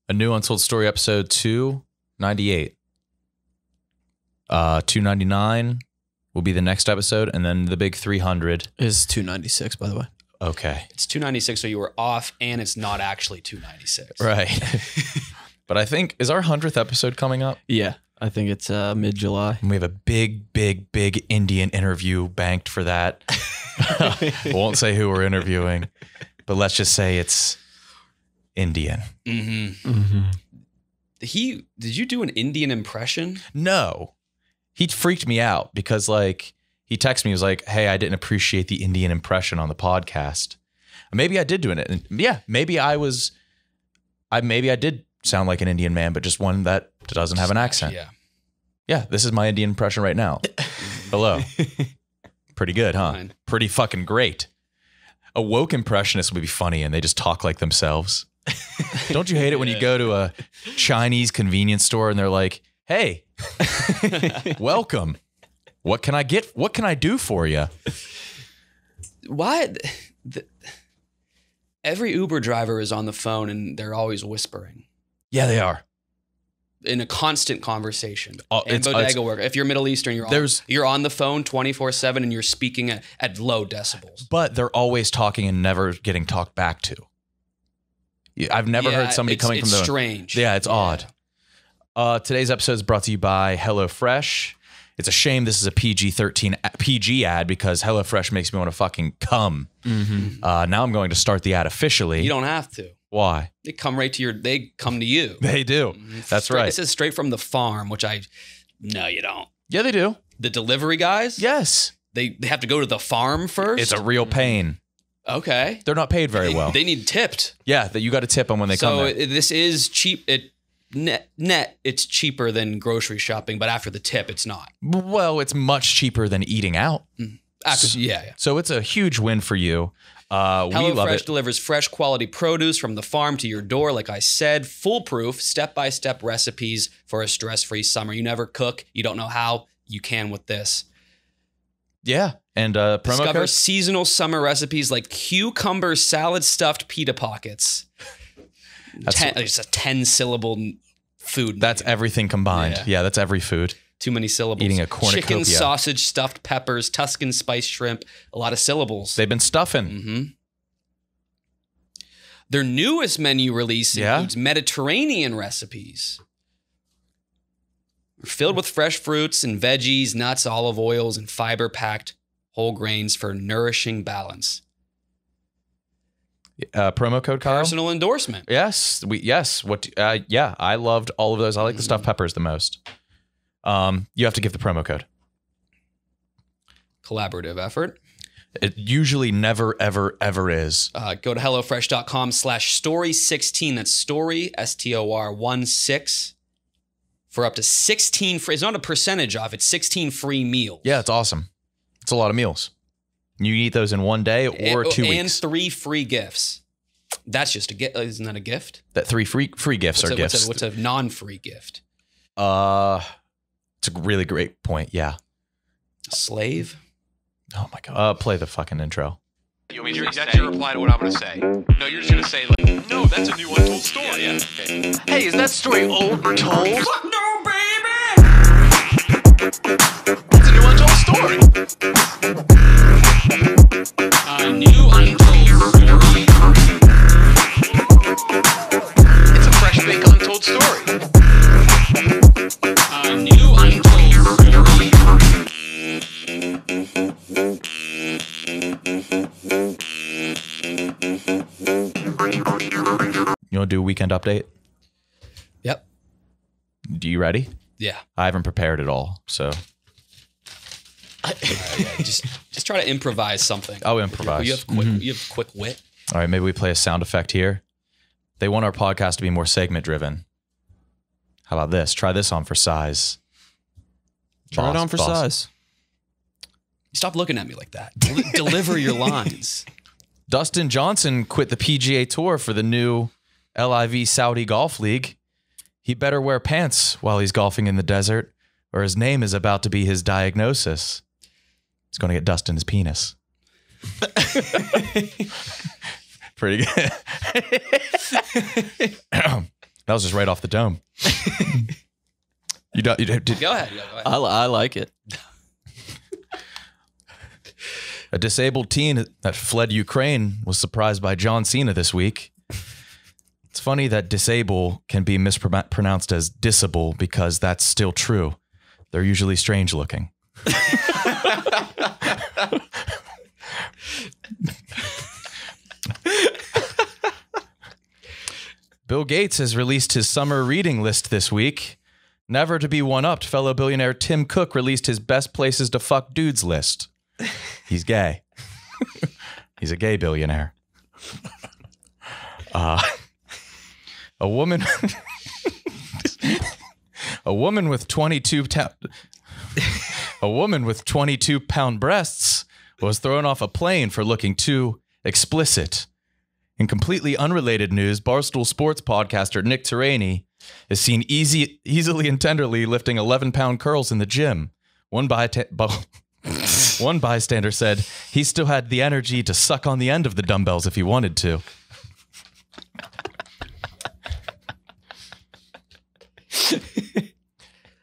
A new Untold Story episode 298. 299 will be the next episode, and then the big 300 is 296, by the way. Okay. It's 296, so you were off, and it's not actually 296. Right. But I think, is our 100th episode coming up? Yeah, I think it's mid-July. We have a big Indian interview banked for that. Won't say who we're interviewing, but let's just say it's Indian. Mm-hmm. Mm-hmm. Did you do an Indian impression? No. He freaked me out because like he texted me, he was like, hey, I didn't appreciate the Indian impression on the podcast. Maybe I did do it. And yeah, maybe I did sound like an Indian man, but just one that doesn't have an accent. Yeah. Yeah, this is my Indian impression right now. Hello. Pretty good, huh? Fine. Pretty fucking great. A woke impressionist would be funny and they just talk like themselves. Don't you hate it when you go to a Chinese convenience store and they're like, hey, welcome. What can I do for you? Why? Every Uber driver is on the phone and they're always whispering. Yeah, they are. In a constant conversation. Oh, and bodega worker. If you're Middle Eastern, you're on the phone 24/7 and you're speaking at low decibels. But they're always talking and never getting talked back to. I've never heard somebody coming from the... It's strange. Yeah, it's odd. Today's episode is brought to you by HelloFresh. It's a shame this is a PG-13 PG ad because HelloFresh makes me want to fucking come. Mm-hmm. Now I'm going to start the ad officially. You don't have to. Why? They come to you. They do. That's right. This is straight from the farm, which no, you don't. Yeah, they do. The delivery guys? Yes. They have to go to the farm first? It's a real pain. Okay. They're not paid very well. They need tipped. Yeah, that you got to tip them when they come there. So this is cheap. Net, it's cheaper than grocery shopping, but after the tip, it's not. Well, it's much cheaper than eating out. Yeah. So it's a huge win for you. We love HelloFresh it. delivers fresh quality produce from the farm to your door. Like I said, foolproof, step-by-step recipes for a stress-free summer. You never cook. You don't know how. You can with this. Yeah. And promo Discover code? seasonal summer recipes like cucumber salad stuffed pita pockets. It's a 10-syllable food. That's everything combined. Yeah. Yeah, that's every food. Too many syllables. Eating a cornucopia. Chicken, sausage, stuffed peppers, Tuscan spice shrimp. A lot of syllables. They've been stuffing. Mm-hmm. Their newest menu release includes Mediterranean recipes. They're filled with fresh fruits and veggies, nuts, olive oils, and fiber-packed whole grains for nourishing balance. Promo code, Kyle? Personal endorsement. Yes. Yeah, I loved all of those. I like the stuffed peppers the most. You have to give the promo code. Collaborative effort. It usually never, ever, ever is. Go to HelloFresh.com/story16. That's story, STOR16, for up to 16 free. It's not a percentage off. It's 16 free meals. Yeah, it's awesome. It's a lot of meals. You eat those in one day or 2 weeks. And 3 free gifts. That's just a gift. Isn't that a gift? That 3 free gifts are gifts. What's a non-free gift? It's a really great point. Yeah. A slave? Oh my God. Play the fucking intro. That's your reply to what I'm going to say. No, you're just going to say, like, no, that's a new Untold story. Yeah, okay. Hey, is that story old or told? Fuck no, baby! It's a new Untold story. A new Untold story. It's a fresh baked Untold story. A new Untold story. You want to do a weekend update? Yep. Do you ready? Yeah. I haven't prepared at all, so. Just try to improvise something. I'll improvise. You have quick wit. All right, maybe we play a sound effect here. They want our podcast to be more segment driven. How about this? Try this on for size. Try it on for size. Stop looking at me like that. Deliver your lines. Dustin Johnson quit the PGA Tour for the new LIV Saudi Golf League. He better wear pants while he's golfing in the desert, or his name is about to be his diagnosis. He's going to get dust in his penis. Pretty good. That was just right off the dome. Go ahead. Yeah, go ahead. I like it. A disabled teen that fled Ukraine was surprised by John Cena this week. It's funny that disable can be mispronounced as disable because that's still true. They're usually strange looking. Bill Gates has released his summer reading list this week. Never to be one-upped, fellow billionaire Tim Cook released his best places to fuck dudes list. He's gay. He's a gay billionaire. A woman with 22-pound breasts was thrown off a plane for looking too explicit. In completely unrelated news, Barstool Sports podcaster Nick Turaney is seen easily and tenderly lifting 11-pound curls in the gym. One bystander said he still had the energy to suck on the end of the dumbbells if he wanted to.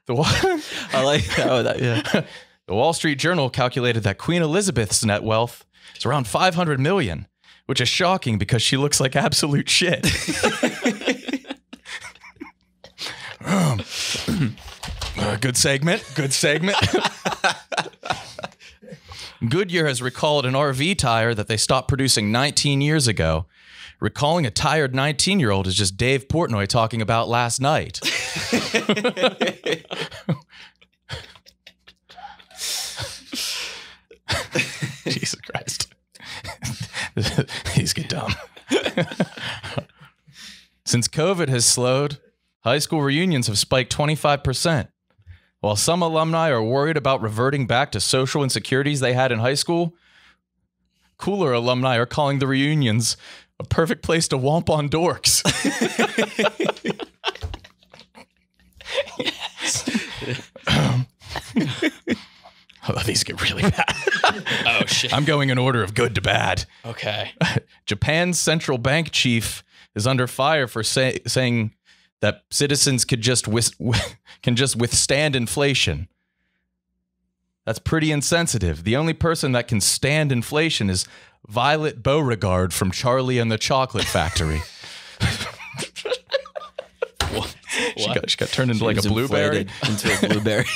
I like that. Yeah. The Wall Street Journal calculated that Queen Elizabeth's net wealth is around $500 million, which is shocking because she looks like absolute shit. Good segment. Goodyear has recalled an RV tire that they stopped producing 19 years ago. Recalling a tired 19-year-old is just Dave Portnoy talking about last night. Jesus Christ. These get dumb. Since COVID has slowed, high school reunions have spiked 25%. While some alumni are worried about reverting back to social insecurities they had in high school, cooler alumni are calling the reunions a perfect place to womp on dorks. Oh, these get really bad. Oh, shit. I'm going in order of good to bad. Okay. Japan's central bank chief is under fire for saying that citizens can just withstand inflation. That's pretty insensitive. The only person that can stand inflation is Violet Beauregard from Charlie and the Chocolate Factory. What? She got turned into like a blueberry. Into a blueberry.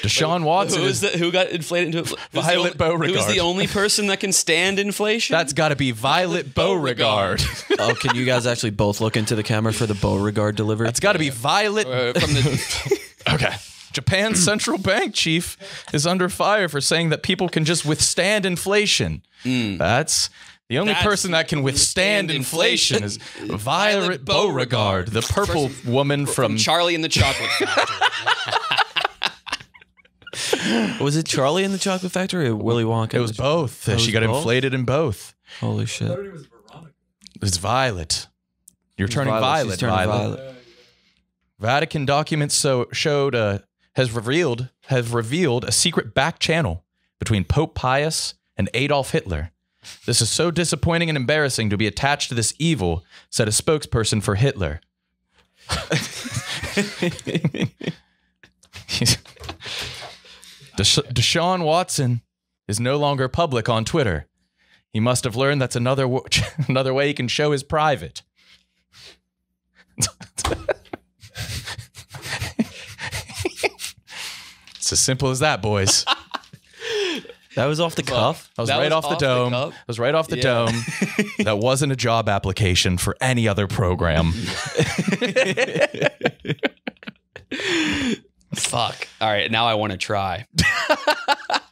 Deshaun Watson. Who got inflated into it? Violet Beauregard. Who's the only person that can stand inflation? That's got to be Violet Beauregard. Oh, can you guys actually both look into the camera for the Beauregard delivery? That's got to be Violet. from the. Okay. Japan's central bank chief is under fire for saying that people can just withstand inflation. That's the only person that can withstand inflation is Violet Beauregard, the purple woman from Charlie and the Chocolate Factory. Was it Charlie in the Chocolate Factory or Willy Wonka? It was both. She got inflated in both. Holy shit. It's Violet. You're turning Violet. She's Violet. turning Violet. Vatican documents has revealed a secret back channel between Pope Pius and Adolf Hitler. This is so disappointing and embarrassing to be attached to this evil, said a spokesperson for Hitler. Deshaun Watson is no longer public on Twitter. He must have learned that's another way he can show his private. It's as simple as that, boys. That was off the cuff. That was right off the dome. That was right off the dome. That wasn't a job application for any other program. Fuck. All right, now I want to try.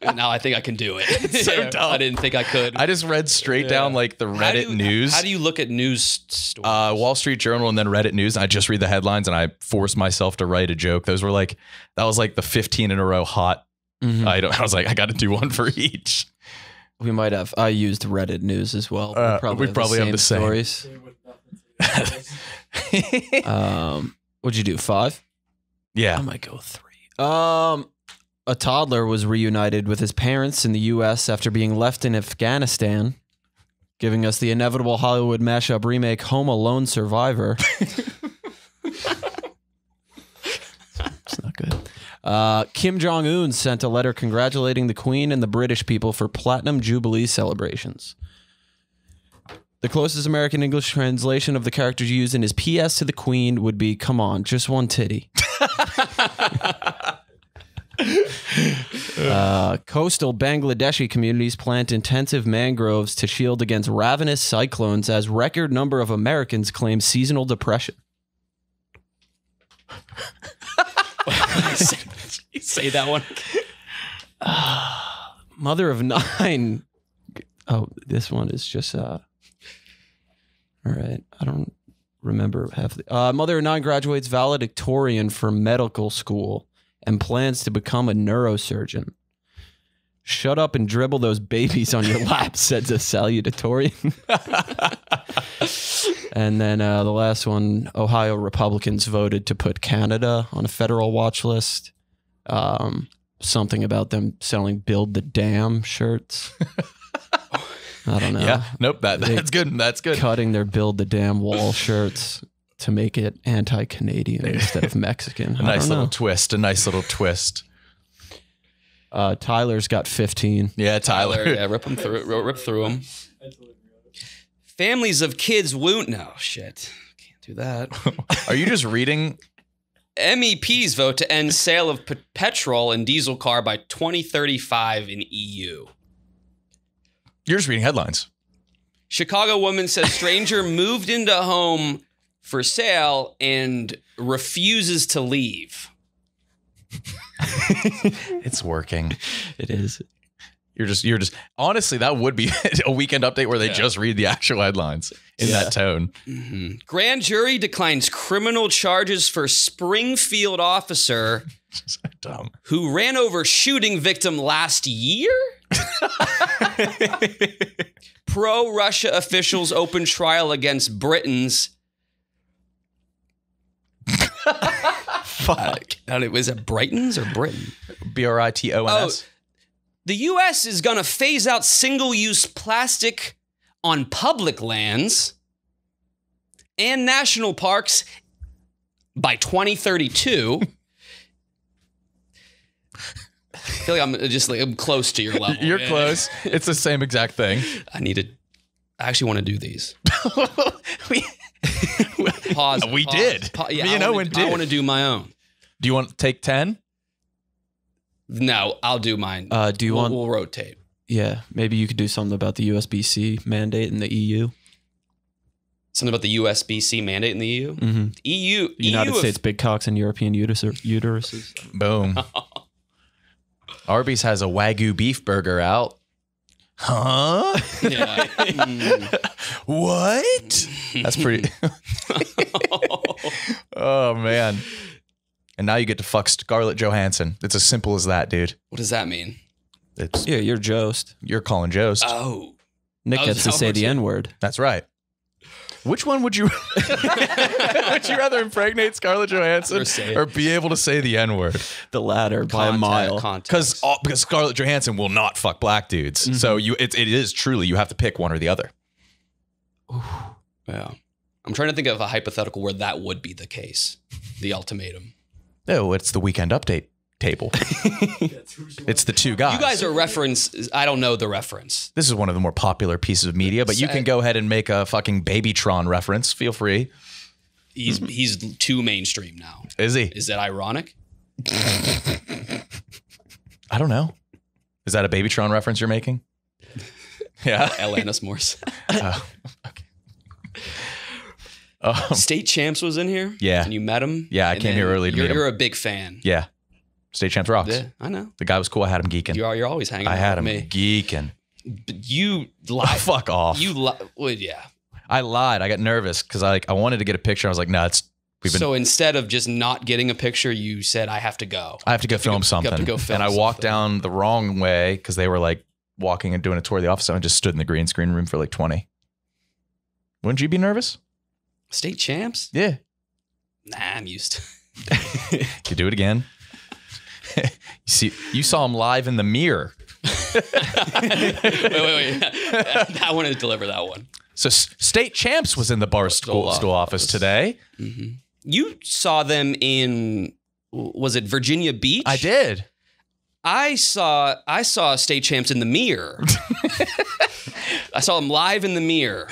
Now I think I can do it. It's so dumb. I didn't think I could. I just read straight down like the Reddit news. How do you look at news stories? Wall Street Journal and then Reddit news. I just read the headlines and I forced myself to write a joke. That was like the 15 in a row hot. I was like, I got to do one for each. We might have. I used Reddit news as well. We probably have the same stories. What'd you do? 5? Yeah. I might go 3. A toddler was reunited with his parents in the U.S. after being left in Afghanistan giving us the inevitable Hollywood mashup remake Home Alone Survivor. It's not good. Kim Jong-un sent a letter congratulating the Queen and the British people for Platinum Jubilee celebrations. The closest American English translation of the characters used in his PS to the Queen would be, "Come on, just one titty." Coastal Bangladeshi communities plant intensive mangroves to shield against ravenous cyclones as record number of Americans claim seasonal depression. Say that one. Mother of 9. Oh, this one is just... all right. I don't remember half the... Mother of 9 graduates valedictorian from medical school and plans to become a neurosurgeon. "Shut up and dribble those babies on your lap," said the salutatorian. And then the last one, Ohio Republicans voted to put Canada on a federal watch list. Something about them selling "Build the Dam" shirts. I don't know. Yeah. Nope. That's good. That's good. Cutting their "Build the Dam" wall shirts to make it anti-Canadian instead of Mexican. A nice little twist. A nice little twist. Tyler's got 15. Yeah, Tyler. Yeah, rip through them. Families of kids wound. No, shit. Can't do that. Are you just reading? MEPs vote to end sale of petrol and diesel car by 2035 in EU. You're just reading headlines. Chicago woman says stranger moved into home for sale and refuses to leave. It's working. It is. You're just honestly, that would be a weekend update where they just read the actual headlines in that tone. Mm-hmm. Grand jury declines criminal charges for Springfield officer So dumb. who ran over shooting victim last year. Pro-Russia officials open trial against Britons. Fuck. Was it Brightons or Britain? BRITONS. Oh, the U.S. is going to phase out single-use plastic on public lands and national parks by 2032. I feel like I'm close to your level. You're close. It's the same exact thing. I actually want to do these. We Pause. We did. Yeah, Me and Owen did. I want to do my own. Do you want to take 10? No, I'll do mine. Do you want? We'll rotate. Yeah, maybe you could do something about the USB-C mandate in the EU. Something about the USB-C mandate in the EU? Mm-hmm. EU. United States big cocks and European uteruses. Boom. Arby's has a Wagyu beef burger out. Huh? Yeah. What? That's pretty. Oh, man. And now you get to fuck Scarlett Johansson. It's as simple as that, dude. What does that mean? It's Yeah, you're Jost. You're calling Jost. Oh. Nick Oh, gets to that say works, the yeah. N-word. That's right. Which one would you would you rather impregnate Scarlett Johansson Or say it. or be able to say the N-word? The latter by a mile. Because Scarlett Johansson will not fuck black dudes. Mm-hmm. So it is truly you have to pick one or the other. Yeah. I'm trying to think of a hypothetical where that would be the case. The ultimatum. No, it's the weekend update table. It's the two guys. You guys are reference. I don't know the reference. This is one of the more popular pieces of media, but you can go ahead and make a fucking Babytron reference. Feel free. He's too mainstream now. Is he? Is that ironic? I don't know. Is that a Babytron reference you're making? Yeah. Alanis Morse. Okay. State Champs was in here. Yeah. And you met him. Yeah, I And came then here early to meet him. You're a big fan. Yeah. State Champs rocks. Yeah, I know. The guy was cool. I had him geeking. You're always hanging out I had with him me. geeking. But you Oh, lied. fuck off. Well, yeah. I lied. I got nervous because I wanted to get a picture. I was like, no, So instead of just not getting a picture, you said, I have to go. I have to go film something. You have to go film and I walked something. down the wrong way because they were like walking and doing a tour of the office. And I just stood in the green screen room for like 20. Wouldn't you be nervous? State Champs? Yeah. Nah, I'm used to You do it again. You saw him live in the mirror. wait. I want to deliver that one. So State Champs was in the Barstool office today. Mm-hmm. You saw them in, was it Virginia Beach? I did. I saw State Champs in the mirror. I saw them live in the mirror.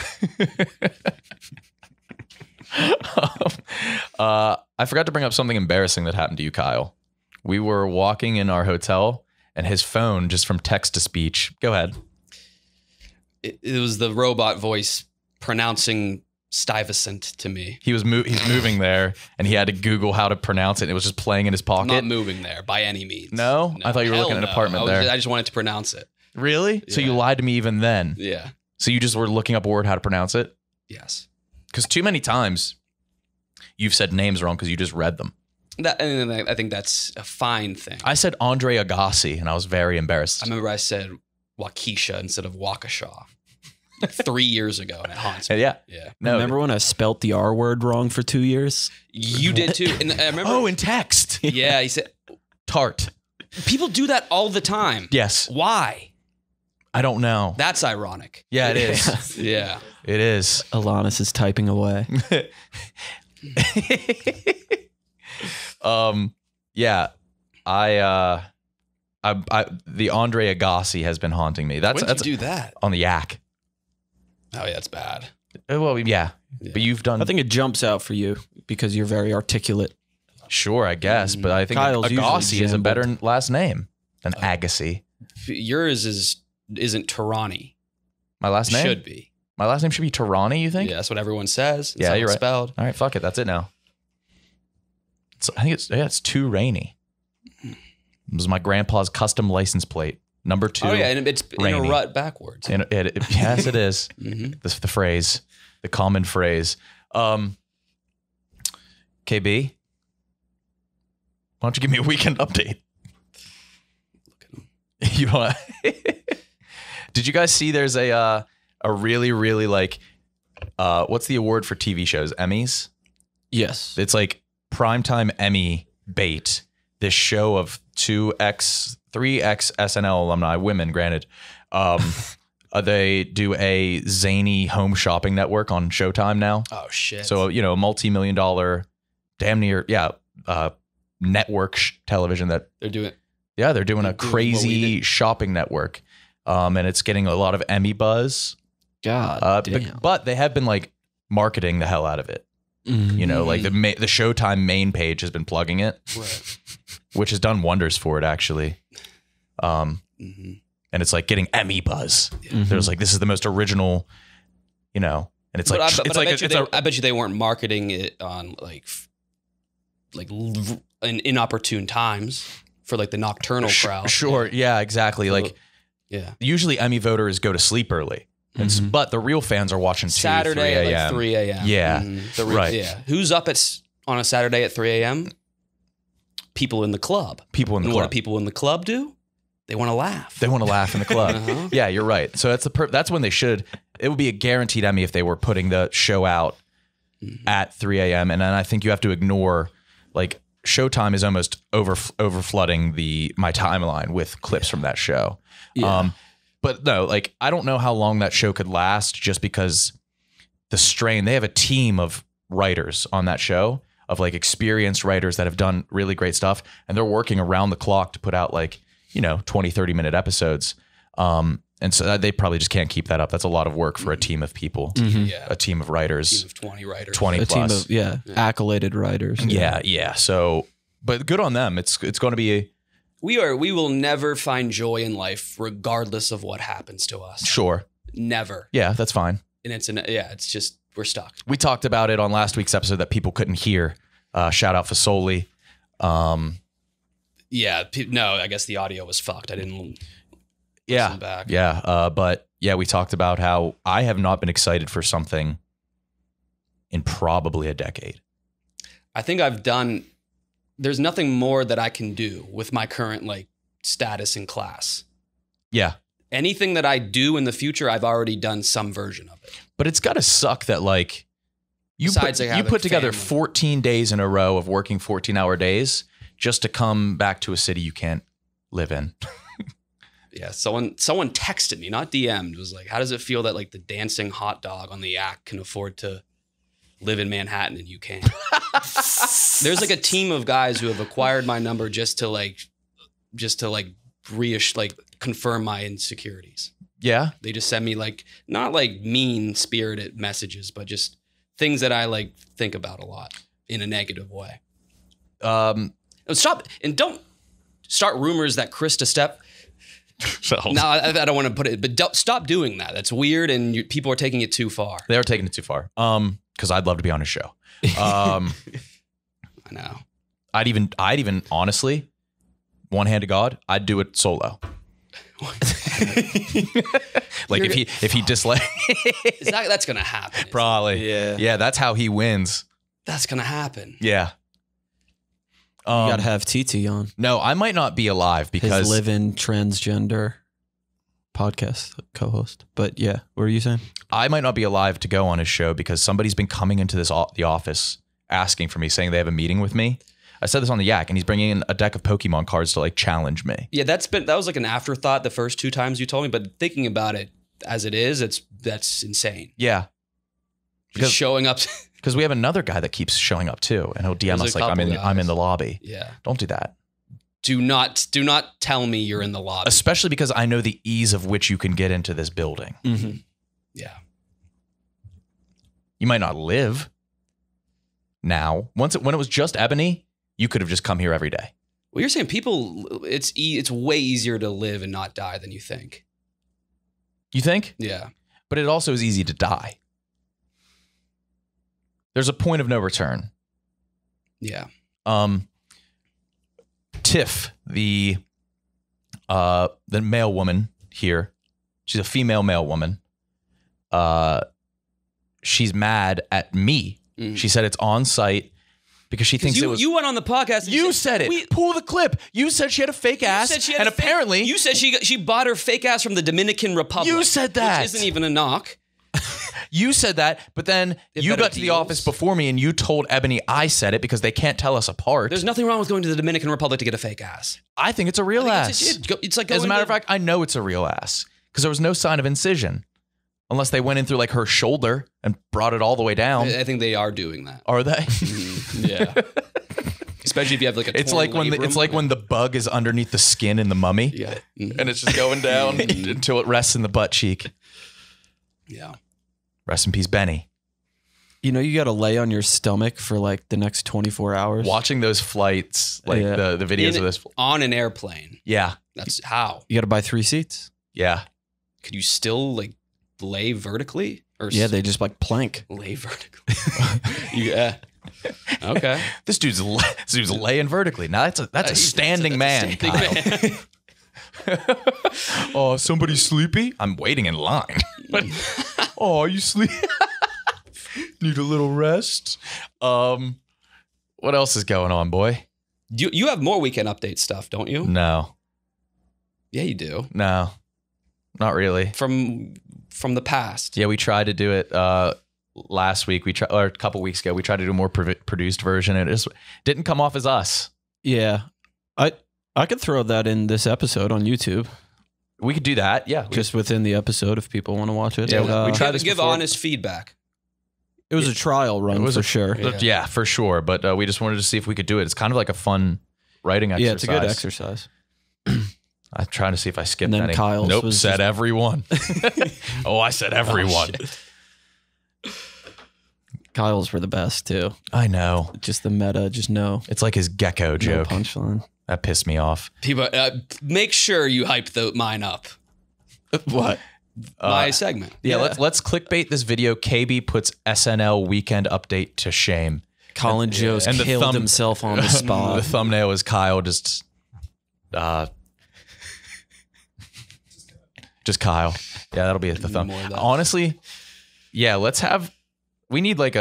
I forgot to bring up something embarrassing that happened to you, Kyle. We were walking in our hotel, and his phone, just from text to speech. Go ahead. It was the robot voice pronouncing Stuyvesant to me. He's moving there, and he had to Google how to pronounce it. And it was just playing in his pocket. I'm not moving there by any means. No? I thought you were looking at an apartment there. I just wanted to pronounce it. Really? So you lied to me even then? Yeah. So you just were looking up a word how to pronounce it? Yes. Because too many times you've said names wrong because you just read them. And I think that's a fine thing. I said Andre Agassi, and I was very embarrassed. I remember I said Waukesha instead of Waukesha 3 years ago, and it haunts me. Yeah. No. Remember when I spelt the R word wrong for 2 years? You did too. And I remember. Oh, in text. Yeah, he said Tart. people do that all the time. Yes. Why? I don't know. That's ironic. Yeah, it is. Yeah. It is. Alanis is typing away. Yeah. The Andre Agassi has been haunting me. When did you do that? On the yak. Oh, yeah, it's bad. Well, yeah. But you've done. I think it jumps out for you because you're very articulate. Sure, I guess. But I think Kyle's Agassi usually is a jumbled. better last name than Agassi. Yours isn't Tarani. My last name? Should be. My last name should be Tarani, you think? Yeah, that's what everyone says. That's Yeah, how you're it's right. spelled. All right, fuck it. That's it now. I think it's too rainy. It was my grandpa's custom license plate. Number 2. Oh, yeah, and it's in rainy. a rut backwards. Yes, it is. Mhm. The phrase, the common phrase. KB, why don't you give me a weekend update? You know what? Did you guys see there's a really, really like, what's the award for TV shows? Emmys? Yes. It's like primetime Emmy bait. This show of 3x SNL alumni, women, granted. They do a zany home shopping network on Showtime now. Oh, shit. So, a multi-million-dollar, damn near, network television that, they're doing they're doing a doing what we crazy did. shopping network. And it's getting a lot of Emmy buzz. God damn. But they have been like marketing the hell out of it. Mhm. Like the Showtime main page has been plugging it, right. which has done wonders for it actually. Mhm. And it's like getting Emmy buzz. Mhm. There's like, this is the most original, and it's But like, I bet you they weren't marketing it on in inopportune times for like the nocturnal crowd. Sure. Yeah, exactly. Like Yeah. usually Emmy voters go to sleep early, but the real fans are watching 2, Saturday 3 at a.m. like 3 a.m. Yeah. Right. Yeah. Who's up on a Saturday at 3 a.m.? People in the club. People in the And what club. do people in the club do? They want to laugh. They want to laugh in the club. Uh-huh. Yeah, you're right. So that's when they should. It would be a guaranteed Emmy if they were putting the show out at 3 a.m. And then I think you have to ignore, like, Showtime is almost over flooding my timeline with clips from that show. Yeah. But no, like, I don't know how long that show could last just because the strain. They have a team of writers on that show, of like experienced writers that have done really great stuff, and they're working around the clock to put out like 20, 30-minute episodes. And so they probably just can't keep that up. That's a lot of work for a team of people, Yeah. a team of writers, Team of 20 writers. 20 A team plus. of accoladed writers. Yeah. So, but good on them. It's going to be We will never find joy in life regardless of what happens to us. sure. Never. Yeah, that's fine. And it's just we're stuck. We talked about it on last week's episode that people couldn't hear. Shout out Fasoli. Yeah, no, I guess the audio was fucked. I didn't Yeah. listen back. Yeah. But yeah, we talked about how I have not been excited for something in probably a decade. I think there's nothing more that I can do with my current like status in class. Yeah. Anything that I do in the future, I've already done some version of it. But it's got to suck that like you Besides, like, you having put together family. 14 days in a row of working 14-hour days just to come back to a city you can't live in. Yeah, someone texted me, not DM'd, was like, how does it feel that like the dancing hot dog on the yak can afford to live in Manhattan and you can't? There's like a team of guys who have acquired my number just to confirm my insecurities. Yeah. They just send me like, not like mean spirited messages, but just things that I like think about a lot in a negative way. Stop and don't start rumors that Krista Step. No, I don't want to put it, but stop doing that. That's weird, and people are taking it too far. They are taking it too far. Because I'd love to be on his show. I know. I'd even honestly, one hand to God, I'd do it solo. Like if he disliked, that's gonna happen. Probably. Yeah. That's how he wins. That's gonna happen. Yeah. You gotta have TT on. No, I might not be alive because his live-in transgender podcast co-host. But yeah, what were you saying? I might not be alive to go on his show because somebody's been coming into the office asking for me, saying they have a meeting with me. I said this on the Yak, and he's bringing in a deck of Pokemon cards to like challenge me. Yeah, that was like an afterthought the first 2 times you told me, but thinking about it as it is, that's insane. Yeah, because showing up. Because we have another guy that keeps showing up too, and he'll DM us like, I'm in the lobby. Yeah. Don't do that. Do not tell me you're in the lobby. Especially because I know the ease of which you can get into this building. Mm-hmm. Yeah. You might not live now. When it was just Ebony, you could have just come here every day. Well, you're saying it's way easier to live and not die than you think. You think? Yeah. But it also is easy to die. There's a point of no return. Yeah. Tiff, the male woman here, she's a female woman. She's mad at me. Mm. She said it's on site because she thinks you went on the podcast. You said it. Pull the clip. You said she had a fake ass, and apparently you said she bought her fake ass from the Dominican Republic. You said that, which isn't even a knock. You said that, but then you got to the office before me and you told Ebony I said it because they can't tell us apart. There's nothing wrong with going to the Dominican Republic to get a fake ass. I think it's a real ass. It's like, as a matter of fact, I know it's a real ass because there was no sign of incision. Unless they went in through like her shoulder and brought it all the way down. I think they are doing that. Are they? Yeah. Especially if you have like a it's like when the bug is underneath the skin in the mummy. Yeah. Mm-hmm. And it's just going down until it rests in the butt cheek. Yeah. Rest in peace, Benny. You know, you got to lay on your stomach for like the next 24 hours. Watching those flights, like the videos of this. On an airplane. Yeah. That's how. You got to buy 3 seats. Yeah. Could you still like lay vertically? Yeah, they just like plank. Lay vertically. Yeah. Okay. This dude's laying vertically. Now that's a standing man, Kyle. Oh, somebody sleepy? I'm waiting in line. Oh, are you sleepy? Need a little rest? What else is going on, boy? You have more weekend update stuff, don't you? No. Yeah, you do. No. Not really. From the past. Yeah, we tried to do it last week. Or a couple weeks ago. We tried to do a more produced version. It just didn't come off as us. Yeah. I could throw that in this episode on YouTube. We could do that. Yeah. Just within the episode if people want to watch it. Yeah, we tried this give before. Honest feedback. It was a trial run for sure. Yeah, for sure. But we just wanted to see if we could do it. It's kind of like a fun writing exercise. Yeah, it's a good exercise. I'm trying to see if I skipped and then any. Kyle's nope, was said everyone. Oh, I said everyone. Kyle's were the best too. I know. Just the meta, just no. It's like his gecko joke. No punchline. That pissed me off. People, make sure you hype mine up. What? My segment. Yeah, let's clickbait this video. KB puts SNL weekend update to shame. Colin Jost killed himself on the spot. The thumbnail is Kyle just Kyle. Yeah, that'll be the thumbnail. Honestly, yeah, we need like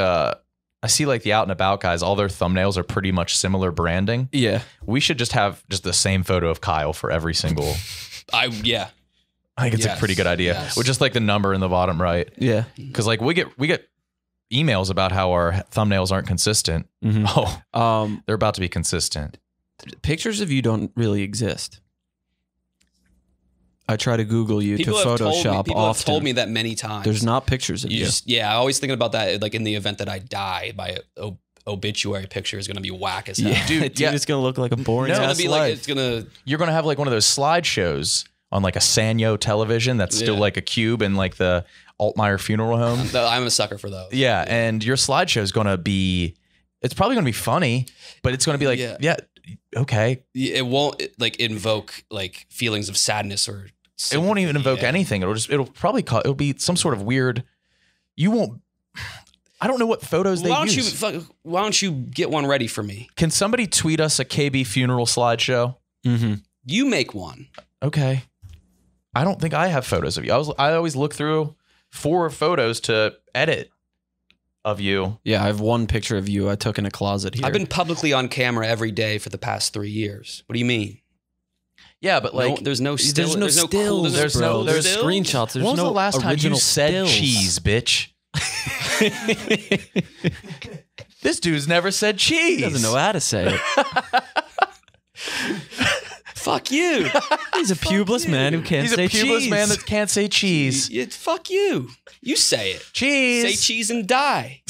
I see like the out and about guys, all their thumbnails are pretty much similar branding. Yeah. We should just have just the same photo of Kyle for every single. I think it's a pretty good idea. Yes. With just like the number in the bottom right. Yeah. Because like we get emails about how our thumbnails aren't consistent. Mm-hmm. Oh, they're about to be consistent. Pictures of you don't really exist. I try to Google you People to have told me, Photoshop people often. have told me that many times. There's not pictures of you. I always thinking about that. Like in the event that I die, my obituary picture is going to be whack as hell. Yeah, dude, it's gonna look like a boring It's ass gonna be life. like it's gonna. You're gonna have like one of those slideshows on like a Sanyo television that's still like a cube in like the Altmaier funeral home. I'm a sucker for those. Yeah, and your slideshow is gonna be. It's probably gonna be funny, but it's gonna be like, okay. It won't like invoke like feelings of sadness or. It won't even invoke anything. It'll probably it'll be some sort of weird. You won't. I don't know what photos they use. Why don't you get one ready for me? Can somebody tweet us a KB funeral slideshow? Mm-hmm. You make one. Okay. I don't think I have photos of you. I always look through 4 photos to edit of you. Yeah, I have one picture of you I took in a closet here. I've been publicly on camera every day for the past 3 years. What do you mean? Yeah, but like there's no still. There's no stills. There's screenshots. There's when was no the last time you original said stills. cheese, bitch? This dude's never said cheese. He doesn't know how to say it. Fuck you. He's a pubeless man who can't He's say a pubeless cheese. man that can't say cheese. Fuck you. You say it. Cheese. Say cheese and die.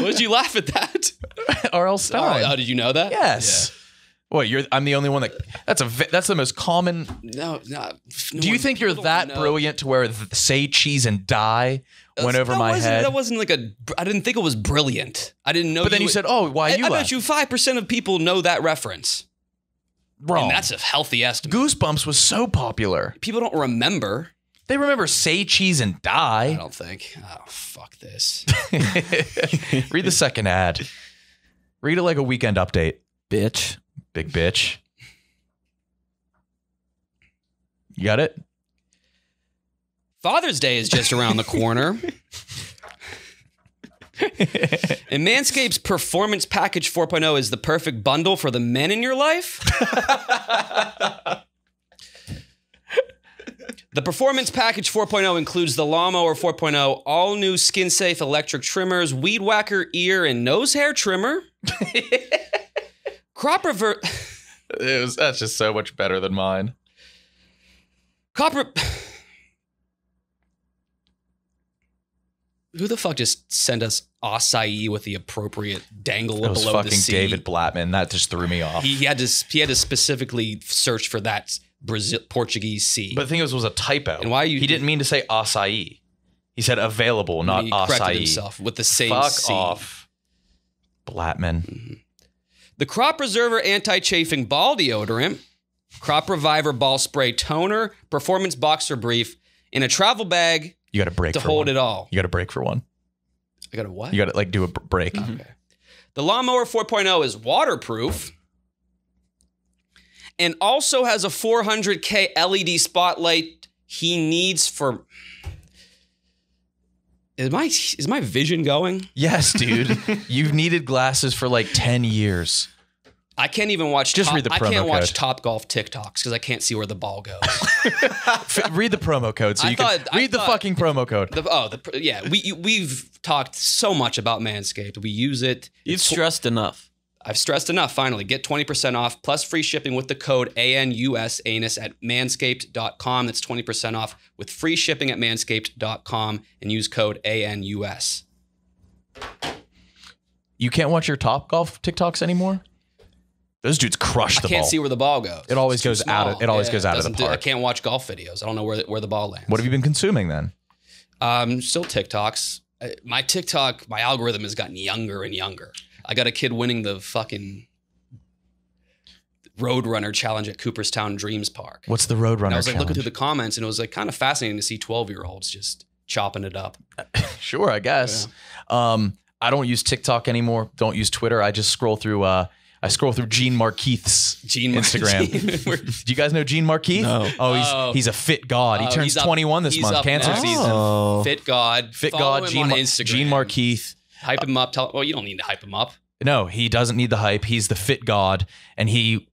Why'd you laugh at that? R.L. Stein. Oh, did you know that? Yes. What? I'm the only one that. That's the most common. No. Do you think you're that brilliant to where say cheese and die went over my head? That wasn't like I didn't think it was brilliant. I didn't know. But then you said, "Oh, why you?" I bet you 5% of people know that reference. Wrong. And that's a healthy estimate. Goosebumps was so popular. People don't remember. They remember say cheese and I die. don't think. Oh, fuck this. Read the second ad. Read it like a Weekend Update. Bitch. Big bitch. You got it? Father's Day is just around the corner. And Manscaped's Performance Package 4.0 is the perfect bundle for the men in your life. The Performance Package 4.0 includes the Lawnmower 4.0, all new skin-safe electric trimmers, Weed Whacker ear and nose hair trimmer, crop revert. That's just so much better than mine. Who the fuck just sent us acai with the appropriate dangle It was below the fucking sea? David Blattman. That just threw me off. He had to specifically search for that Portuguese sea. But the thing was a typo. And why you? He didn't mean to say acai. He said available, not he acai. corrected himself with the same Fuck C. off, Blattman. The Crop Preserver Anti-Chafing Ball Deodorant, Crop Reviver Ball Spray Toner, Performance Boxer Brief, in a travel bag You got to break to for hold one. it all. You got to break for one. I got a what? You got to like do a break. Okay. The Lawnmower 4.0 is waterproof and also has a 400K LED spotlight he needs for... Is my vision going? Yes, dude. You've needed glasses for like 10 years. I can't even watch. Just read the I promo can't watch code. Top Golf TikToks because I can't see where the ball goes. Read the promo code so I you can thought- I read the thought- fucking promo code. We've talked so much about Manscaped. We use it. You've stressed enough. I've stressed enough. Finally, get 20% off plus free shipping with the code ANUS anus at manscaped.com. That's 20% off with free shipping at manscaped.com and use code ANUS. You can't watch your Top Golf TikToks anymore? Those dudes crush the I can't ball. see where the ball goes. It always It's too goes out of- small. it always goes out of the doesn't do- I park. can't watch golf videos. I don't know where the ball lands. What have you been consuming then? Still TikToks. My TikTok, my algorithm has gotten younger and younger. I got a kid winning the fucking Roadrunner challenge at Cooperstown Dreams Park. What's the Roadrunner And I was like challenge? looking through the comments, and it was like kind of fascinating to see 12-year-olds just chopping it up. Sure, I guess. I don't use TikTok anymore. Don't use Twitter. I just scroll through. I scroll through Gene Markeith's Instagram. Do you guys know Gene Markeith? No. Oh, he's a fit god. He turns he's up- 21 this he's month. up Cancer next. season. Oh. Fit God. Fit Follow god. him on Instagram. Gene Markeith. Hype him up. Well, you don't need to hype him up. No, he doesn't need the hype. He's the fit god, and he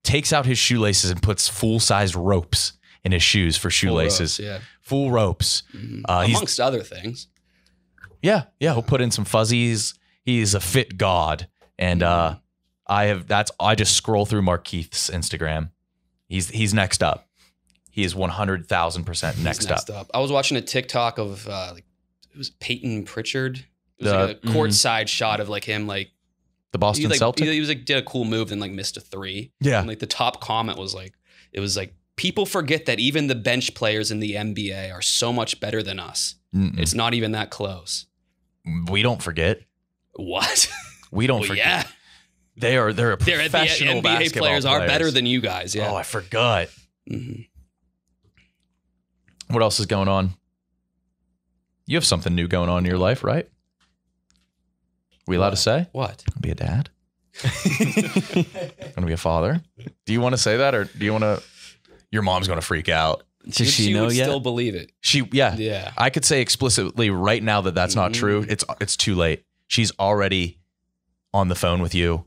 takes out his shoelaces and puts full-sized ropes in his shoes for shoelaces. Yeah. Full ropes. He's Amongst other things. Yeah, he'll put in some fuzzies. He's a fit god, and I just scroll through Markeith's Instagram. He's next up. he is 100,000% next up. I was watching a TikTok of like it was Peyton Pritchard. It was like a courtside shot of like him like The Boston Celtics? He was like did a cool move and like missed a three. Yeah. And like the top comment was like, it was like, people forget that even the bench players in the NBA are so much better than us. It's not even that close. We don't forget. What? We don't Well, forget. yeah. They're a professional the NBA basketball players are better than you guys. Yeah. Oh, I forgot. Mm-hmm. What else is going on? You have something new going on in your life, right? We allowed to say? What? Be a dad. Gonna be a father. Do you want to say that, or do you want to? Your mom's gonna freak out. Does she know would yet? still believe it. Yeah. I could say explicitly right now that that's not true. It's too late. She's already on the phone with you.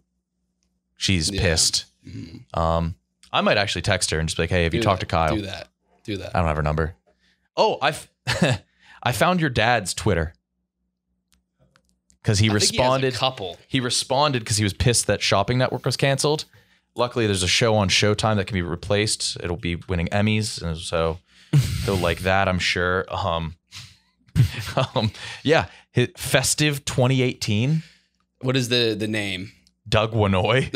She's pissed. Mm-hmm. I might actually text her and just be like, "Hey, have you talked to Kyle?" Do that. I don't have her number. Oh, I found your dad's Twitter. Because he responded. He responded because he was pissed that Shopping Network was canceled. Luckily, there's a show on Showtime that can be replaced. It'll be winning Emmys, and so they'll like that, I'm sure. Yeah, Festive 2018. What is the name? Doug Winoy.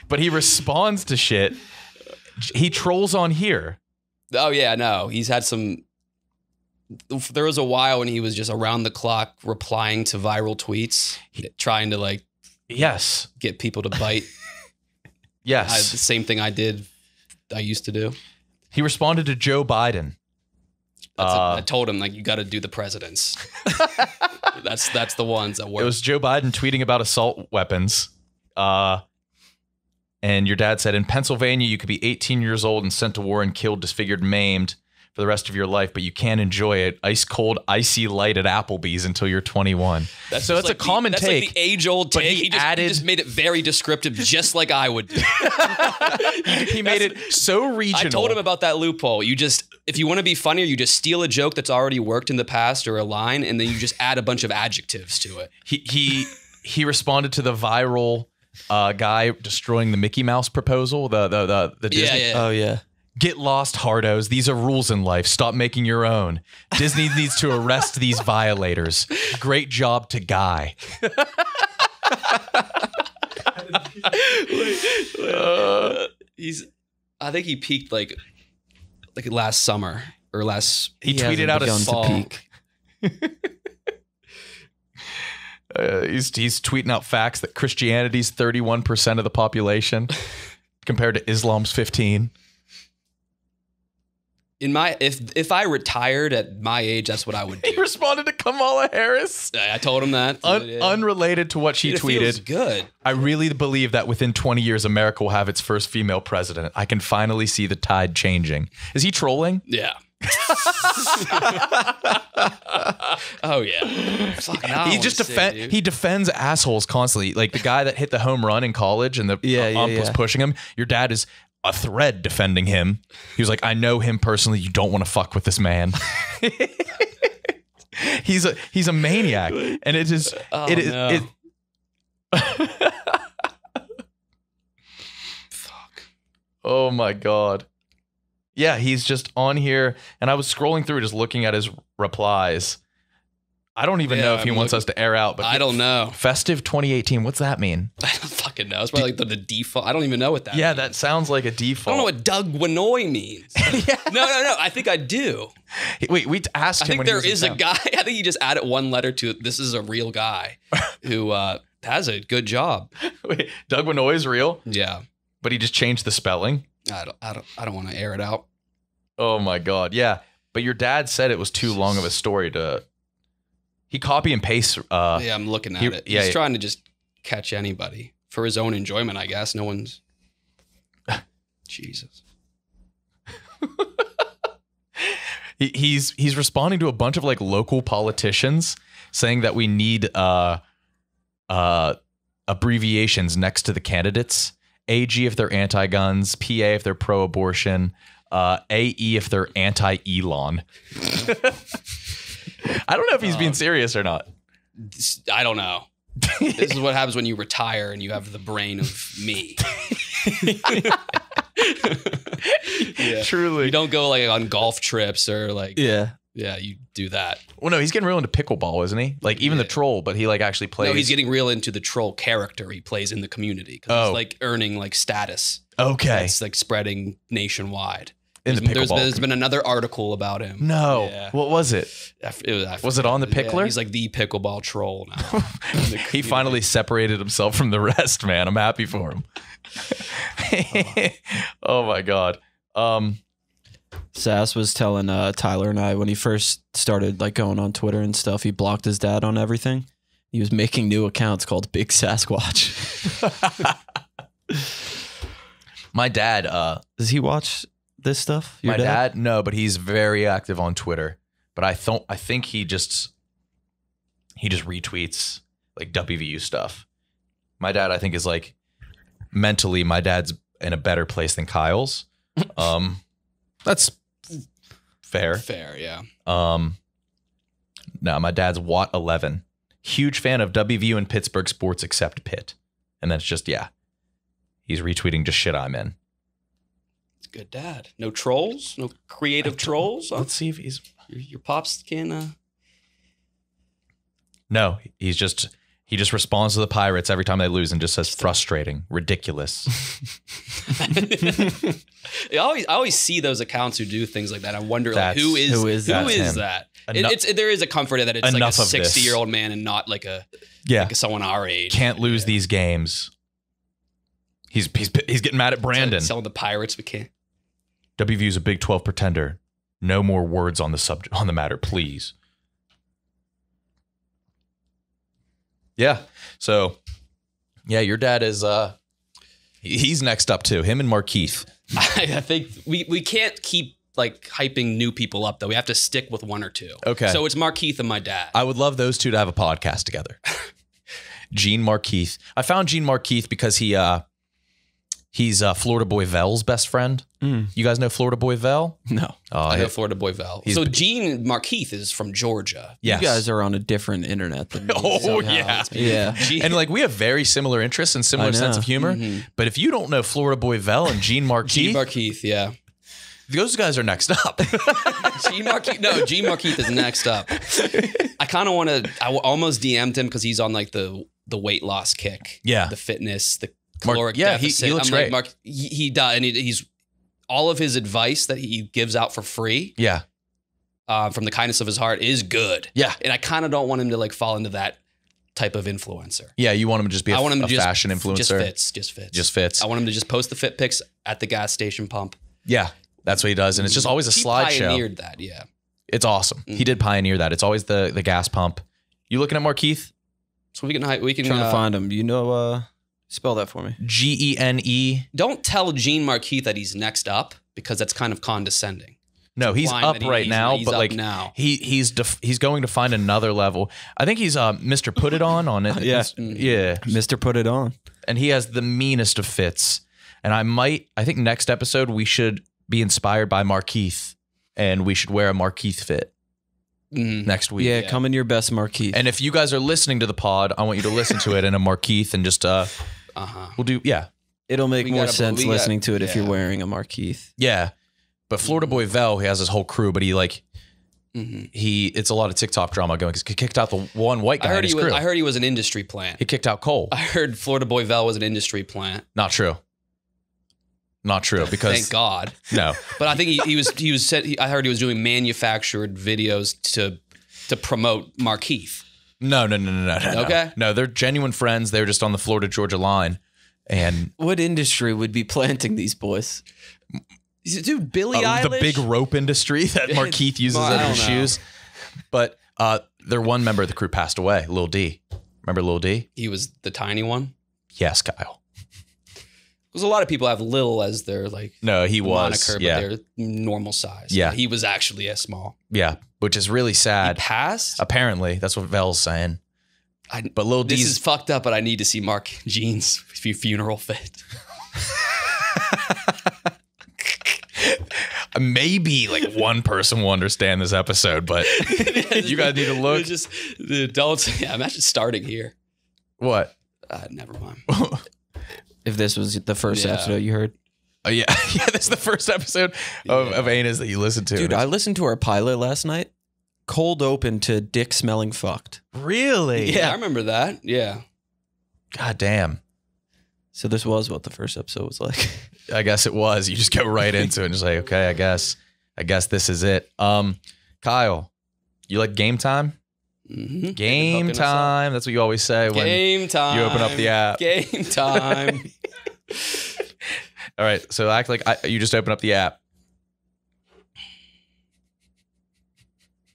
But he responds to shit. He trolls on here. Oh yeah, no, he's had some. There was a while when he was just around the clock replying to viral tweets, trying to like, get people to bite. Yes. The same thing I used to do. He responded to Joe Biden. I told him like, you got to do the presidents. That's the ones that work. It was Joe Biden tweeting about assault weapons. And your dad said, in Pennsylvania, you could be 18 years old and sent to war and killed, disfigured, maimed for the rest of your life, but you can't enjoy it. Ice cold, icy light at Applebee's until you're 21. That's like a common take. That's like the age-old take. He just made it very descriptive, just like I would do. He made it so regional. I told him about that loophole. If you want to be funnier, you just steal a joke that's already worked in the past or a line, and then you just add a bunch of adjectives to it. He responded to the viral guy destroying the Mickey Mouse proposal. The Disney. Yeah. Oh yeah. Get lost, hardos. These are rules in life. Stop making your own. Disney needs to arrest these violators. Great job to Guy. I think he peaked like last summer or last. He tweeted out a fall. He's tweeting out facts that Christianity's 31% of the population compared to Islam's 15%. If I retired at my age, that's what I would do. He responded to Kamala Harris. I told him that. Unrelated to what she tweeted. Feels good. I really believe that within 20 years, America will have its first female president. I can finally see the tide changing. Is he trolling? Yeah. Oh yeah. Fuck, now he defends assholes constantly. Like the guy that hit the home run in college and the ump was pushing him. Your dad is a thread defending him. He was like, I know him personally. You don't want to fuck with this man. He's a maniac, and it is. Fuck. Oh my god. Yeah, he's just on here, and I was scrolling through, just looking at his replies. I don't even know if he wants us to air out, but I don't know. Festive 2018. What's that mean? I don't fucking know. It's probably like the default. I don't even know what that means. That sounds like a default. I don't know what Doug Winoy means. No. I think I do. Wait, we asked him. I think there is a guy. I think he just added one letter to it. This is a real guy who has a good job. Wait, Doug Winoy is real? Yeah, but he just changed the spelling. I don't want to air it out. Oh my god, yeah. But your dad said it was too long of a story to. He copy and paste. I'm looking at it. He's trying to just catch anybody for his own enjoyment, I guess. No one's. Jesus. He's responding to a bunch of like local politicians saying that we need abbreviations next to the candidates. AG if they're anti-guns, PA if they're pro-abortion, AE if they're anti-Elon. I don't know if he's being serious or not. I don't know. This is what happens when you retire and you have the brain of me. Yeah. Truly. You don't go like on golf trips or like Yeah. you do that. Well, no, he's getting real into pickleball, isn't he? Like even the troll, but he like actually plays. No, he's getting real into the troll character he plays in the community because he's like earning like status. okay It's like spreading nationwide. in the There's pickleball. been another article about him. No, Yeah. what was it? Was it on the Yeah, pickler? he's like the pickleball troll now. He finally separated himself from the rest, man. I'm happy for him. Oh my god. Sass was telling Tyler and I when he first started like going on Twitter and stuff, he blocked his dad on everything. He was making new accounts called Big Sasquatch. My dad, Does he watch this stuff? Your my dad, no, but he's very active on Twitter. But I think he just retweets like WVU stuff. My dad, I think, is like mentally, my dad's in a better place than Kyle's. That's fair. Fair, yeah. No, my dad's Watt 11. Huge fan of WVU and Pittsburgh sports except Pitt. And that's just, yeah. He's retweeting just shit I'm in. It's a good dad. No trolls? No creative trolls? Let's see if he's... Your pops can... No, he just responds to the Pirates every time they lose and just says frustrating, ridiculous. I always see those accounts who do things like that. I wonder like, who is him. that? Eno- There is a comfort in that it's like a Enough of this. 60-year-old man and not like a Yeah. like someone our age. Can't lose these games. He's getting mad at Brandon. Selling the Pirates, we can't. WVU's a Big 12 pretender. No more words on the matter, please. Yeah. So, yeah, your dad is he's next up too. Him and Markeith. I think we can't keep like hyping new people up though. We have to stick with one or two. Okay. So it's Markeith and my dad. I would love those two to have a podcast together. Gene Markeith. I found Gene Markeith because he's Florida Boy Vell's best friend. You guys know Florida Boy Vell? No. I know Florida Boy Val. he's- So Gene Markeith is from Georgia. Yes. You guys are on a different internet than me. Oh, somehow. yeah. Yeah. Gene, And like we have very similar interests and similar I know. sense of humor. But if you don't know Florida Boy Vell and Gene Markeith, Gene Markeith, yeah. those guys are next up. Gene Markeith is next up. I kind of want to. I almost DM'd him because he's on like the weight loss kick. Yeah. the fitness, the Mark- caloric yeah, he deficit. looks I'm great. Like, Mark, he does, and he's all of his advice that he gives out for free Yeah. from the kindness of his heart is good. Yeah. And I kind of don't want him to like fall into that type of influencer. Yeah. You want him to just be I want him to just fashion influencer. Just fits. Just fits. I want him to just post the fit pics at the gas station pump. Yeah. That's what he does. And it's just always a He slideshow. pioneered that, yeah. It's awesome. He did pioneer that. It's always the gas pump. You looking at Markeith? So we can Trying to find him. You know, spell that for me. Gene. Don't tell Gene Markeith that he's next up because that's kind of condescending. No, he's Implying up that right now, he's but up like now. he's going to find another level. I think he's Mr. Put It On it. Yeah. Yeah. Mr. Put It On. And he has the meanest of fits. And I think next episode we should be inspired by Markeith and we should wear a Markeith fit next week. Yeah, come in your best Marquis. And if you guys are listening to the pod, I want you to listen to it in a Markeith and just we'll do It'll make We more gotta- sense we got- listening to it if yeah. you're wearing a Marquis. Yeah. But Florida Boy Vel, he has his whole crew, but he like it's a lot of TikTok drama going because he kicked out the one white guy in his crew. I heard he was an industry plant. He kicked out Cole. I heard Florida Boy Vel was an industry plant. Not true. Not true because Thank God. no. But I think I heard he was doing manufactured videos to promote Markeith. No. Okay. No, they're genuine friends. They're just on the Florida Georgia line. And What industry would be planting these boys? Dude, Billie Eilish. the big rope industry that Markeith uses I in don't his know. shoes. But their one member of the crew passed away, Lil D. Remember Lil D? He was the tiny one. Yes, Kyle. Because a lot of people have Lil as their like No, he was. moniker, Yeah. but they're normal size. Yeah. He was actually a small. Yeah. Which is really He sad. passed. Apparently. That's what Vel's saying. I, But Lil this D's is fucked up, but I need to see Mark Jean's funeral fit. maybe like one person will understand this episode, but you guys need to look. It's just the adults. Yeah, imagine starting here. What? Never mind. If this was the first Yeah. episode you heard. Oh yeah, yeah. This is the first episode of Anus that you listened to. Dude, I listened to our pilot last night. Cold open to dick smelling fucked. Really? Yeah, I remember that. Yeah. God damn. So this was what the first episode was like. I guess it was. You just go right into it and just like, okay, I guess this is it. Kyle, you like game time? Mm-hmm. Game time. That's what you always say when Game time. you open up the app. Game time. All right, so act like you just open up the app.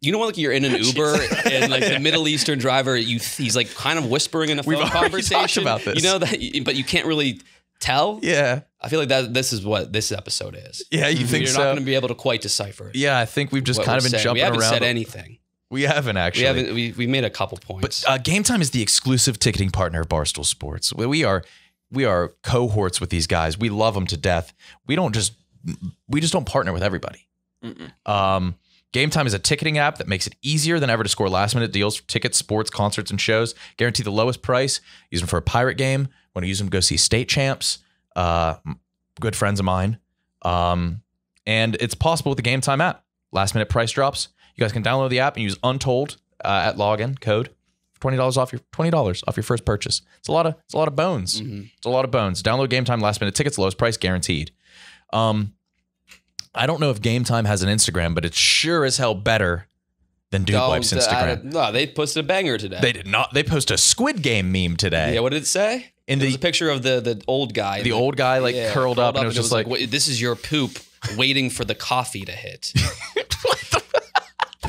You know, like you're in an Uber and like the Middle Eastern driver, he's like kind of whispering in a phone conversation. Talked about this. You know that, but you can't really tell. Yeah, I feel like this is what this episode is. yeah. You think You're so? not going to be able to quite decipher it. Yeah, I think we've just what kind of we're been saying. jumping We haven't around. said anything. We haven't actually. We made a couple points. But Game Time is the exclusive ticketing partner of Barstool Sports. We are cohorts with these guys. We love them to death. We just don't partner with everybody. Game Time is a ticketing app that makes it easier than ever to score last-minute deals for tickets, sports, concerts, and shows. Guarantee the lowest price. Use them for a Pirate game. Want to use them to go see state champs. Good friends of mine. And it's possible with the Game Time app. Last-minute price drops. You guys can download the app and use Untold at login code. $20 off your first purchase. It's a lot of bones. Mm-hmm. It's a lot of bones. Download Game Time last-minute tickets, lowest price guaranteed. I don't know if Game Time has an Instagram, but it's sure as hell better than Dude Wipes Instagram. No, they posted a banger today. They did not. They posted a Squid Game meme today. Yeah, what did it say? In It was a picture of the old guy. The old guy curled up, and it was just like, "Wait, this is your poop waiting for the coffee to hit."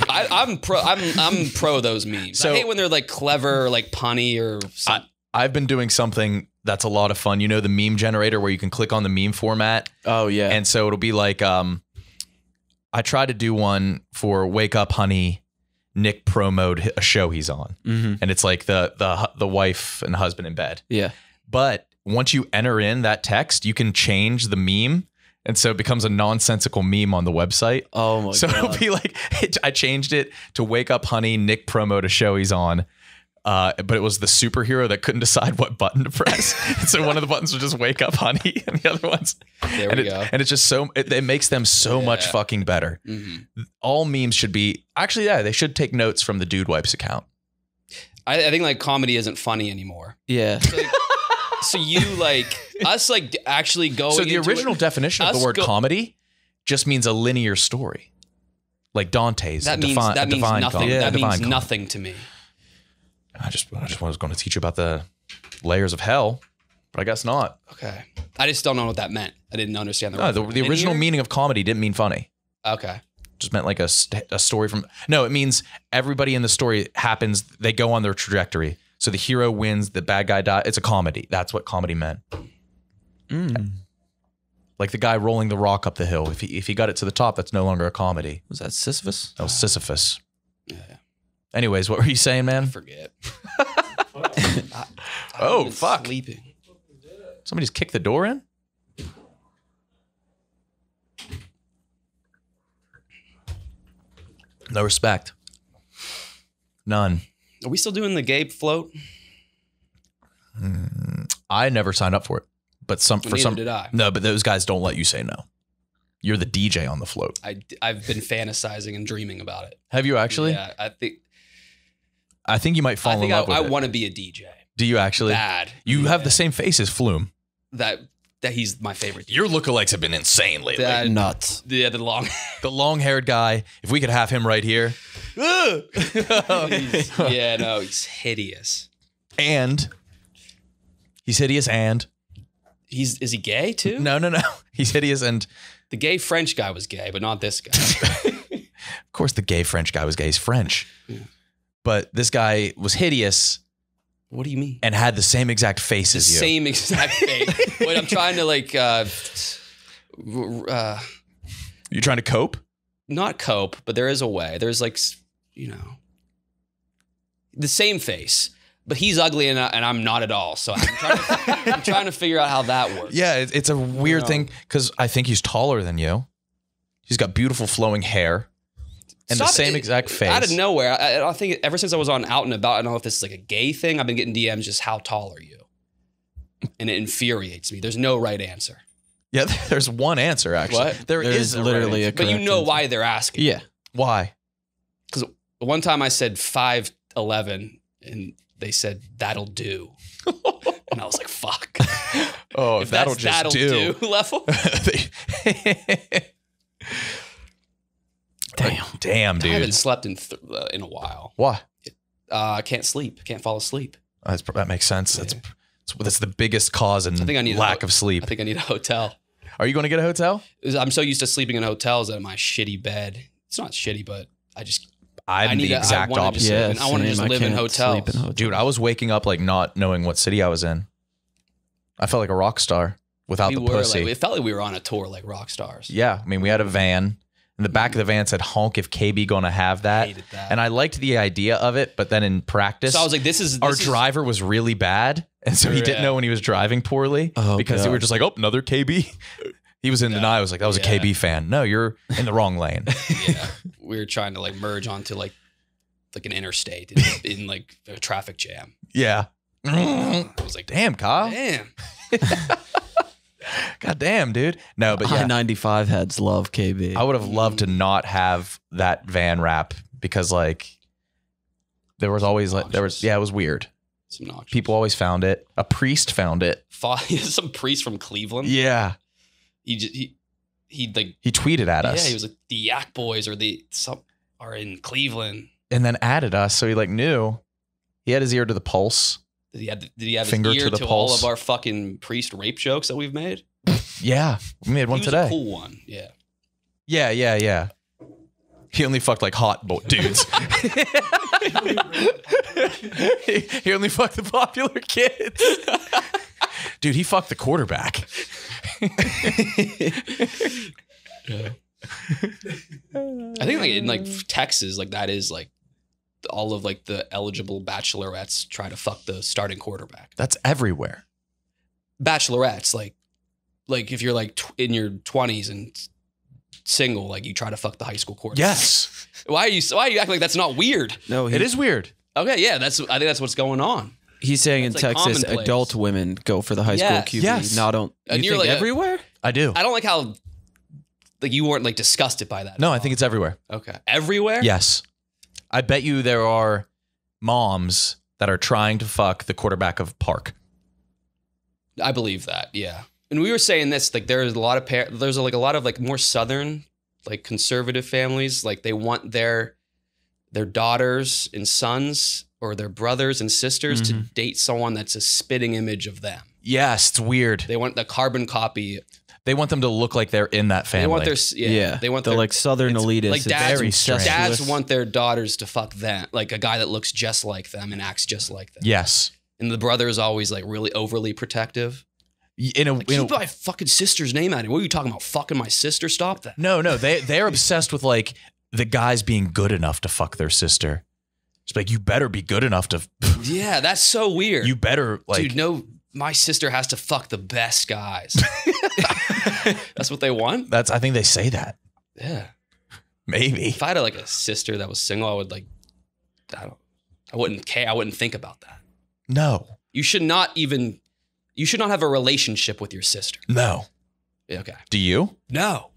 I'm pro those memes. So- I hate when they're like clever or like punny or something. I've been doing something that's a lot of fun. You know the meme generator where you can click on the meme format? Oh, yeah. And so it'll be like, I tried to do one for Wake Up Honey, Nick promoed a show he's on. Mm-hmm. And it's like the wife and husband in bed. Yeah. But once you enter in that text, you can change the meme. And so it becomes a nonsensical meme on the website. Oh, my So God. it'll be like, I changed it to Wake Up Honey, Nick promote a show he's on. But it was the superhero that couldn't decide what button to press. And so one of the buttons was just Wake Up Honey, and the other ones. There and we go. And it's just it makes them so much fucking better. Mm-hmm. All memes should be, actually, yeah, they should take notes from the Dude Wipes account. I think like comedy isn't funny anymore. Yeah. So you like us like actually going. So the into original it, definition of the us word go- comedy just means a linear story. Like Dante's. that a means divine, that a means divine nothing. com- that divine means comedy. nothing to me. I just was going to teach you about the layers of hell, but I guess not. Okay, I just don't know what that meant. I didn't understand No, the original Linear? meaning of comedy didn't mean funny. Okay. Just meant like a story from. No, it means everybody in the story happens. They go on their trajectory. So the hero wins, the bad guy dies. It's a comedy. That's what comedy meant. Like the guy rolling the rock up the hill. If he got it to the top, that's no longer a comedy. Was that Sisyphus? That was Sisyphus. Yeah. Anyways, what were you saying, man? Forget. Oh, fuck. Sleeping. Somebody's kicked the door in? No respect. None. Are we still doing the gay float? I never signed up for it. But Neither did I. No, but those guys don't let you say no. You're the DJ on the float. I've been fantasizing and dreaming about it. Have you actually? Yeah, I think you might fall in love with I it. want to be a DJ. Do you actually? Bad. You have the same face as Flume. That he's my favorite. Your lookalikes have been insane lately. That- Nuts. Yeah, the long. The long-haired guy. If we could have him right here. Yeah, no, he's hideous. And he's hideous and Is he gay too? no. He's hideous and The gay French guy was gay, but not this guy. of course the gay French guy was gay. He's French. But this guy was hideous What do you mean? and had the same exact face The as you. same exact thing. Wait, I'm trying to like, You trying to cope? not cope, but there is a way. There's like, the same face, but he's ugly and I'm not at all. So I'm trying to figure out how that works. Yeah, it's a weird thing because I think he's taller than you. He's got beautiful flowing hair and the Stop same it. exact face. Out of nowhere, I think ever since I was on Out and About, I don't know if this is like a gay thing. I've been getting DMs just how tall are you? And it infuriates me. There's no right answer. Yeah, there's one answer actually. What? There is literally a But you correct know answer. why they're asking. Yeah. Why? Because one time I said 5'11", and they said that'll do, and I was like, "Fuck." Oh, if that'll that's just do. level. Damn, I dude. haven't slept in a while. Why? I can't sleep. Can't fall asleep. That makes sense. That's the biggest cause in think I need lack of sleep. I think I need a hotel. Are you going to get a hotel? I'm so used to sleeping in hotels that my shitty bed. It's not shitty, but I'm the exact opposite. Yeah, I want to just same. I live in can't hotels. sleep in hotels. Dude, I was waking up like not knowing what city I was in. I felt like a rock star without We the were pussy. it felt like we were on a tour like rock stars. Yeah, I mean, we had a van. In the back of the van said honk if KB gonna have that. Hated that. And I liked the idea of it, but then in practice, So I was like, this is our driver was really bad. And so he didn't Yeah. know when he was driving poorly because they God. were just like, oh, another KB. He was in denial. I was like, that was a Yeah. KB fan. No, you're in the wrong lane. Yeah, we were trying to like merge onto like an interstate in like a traffic jam. Yeah. I was like, Damn, Kyle. damn. God damn, dude. No, but yeah. I-95 heads love KB. I would have loved to not have that van wrap because like there was always like it was weird. It's obnoxious. People always found it. A priest found it. Some priest from Cleveland. Yeah. He like He tweeted at us. yeah, he was like the Yak Boys are in Cleveland. And then added us, so he like knew. He had his ear to the pulse. Did he have Finger his ear to the all pulse. of our fucking priest rape jokes that we've made? Yeah, we made one He was today. a cool one. Yeah. Yeah. He only fucked like hot dudes. he only fucked the popular kids. Dude, he fucked the quarterback. I think like in like Texas, like that is like all of like the eligible bachelorettes try to fuck the starting quarterback. That's everywhere. Bachelorettes, like if you're like in your 20s and single, like you try to fuck the high school quarterback. Yes. Why are you acting like that's not weird? No, It is weird. Okay, yeah, I think that's what's going on. He's saying in That's like Texas, commonplace. adult women go for the high school Yes. QB. Yes. Not don't. And You you're think like everywhere? I do. I don't like how like you weren't like disgusted by that. No, I think it's everywhere. Okay. Everywhere? Yes. I bet you there are moms that are trying to fuck the quarterback of Park. I believe that. Yeah. And we were saying this, like there's a lot of there's like a lot of like more southern, like conservative families, like they want their daughters and sons or their brothers and sisters to date someone that's a spitting image of them. Yes, it's weird. They want the carbon copy. They want them to look like they're in that family. They want their They want the their like southern elitists. like It's dads, very strange. dads incestuous. want their daughters to fuck them, like a guy that looks just like them and acts just like them. Yes. And the brother is always like really overly protective. Like, Keep my fucking sister's name out of it. What are you talking about? Fucking my sister? Stop that. No, they're obsessed with like the guys being good enough to fuck their sister. It's like you better be good enough to. Yeah, that's so weird. You better like. Dude, no, my sister has to fuck the best guys. That's what they want? I think they say that. Yeah. Maybe. If I had like a sister that was single, I would like, I wouldn't care. I wouldn't think about that. No. You should not have a relationship with your sister. No. Yeah, okay. Do you? No.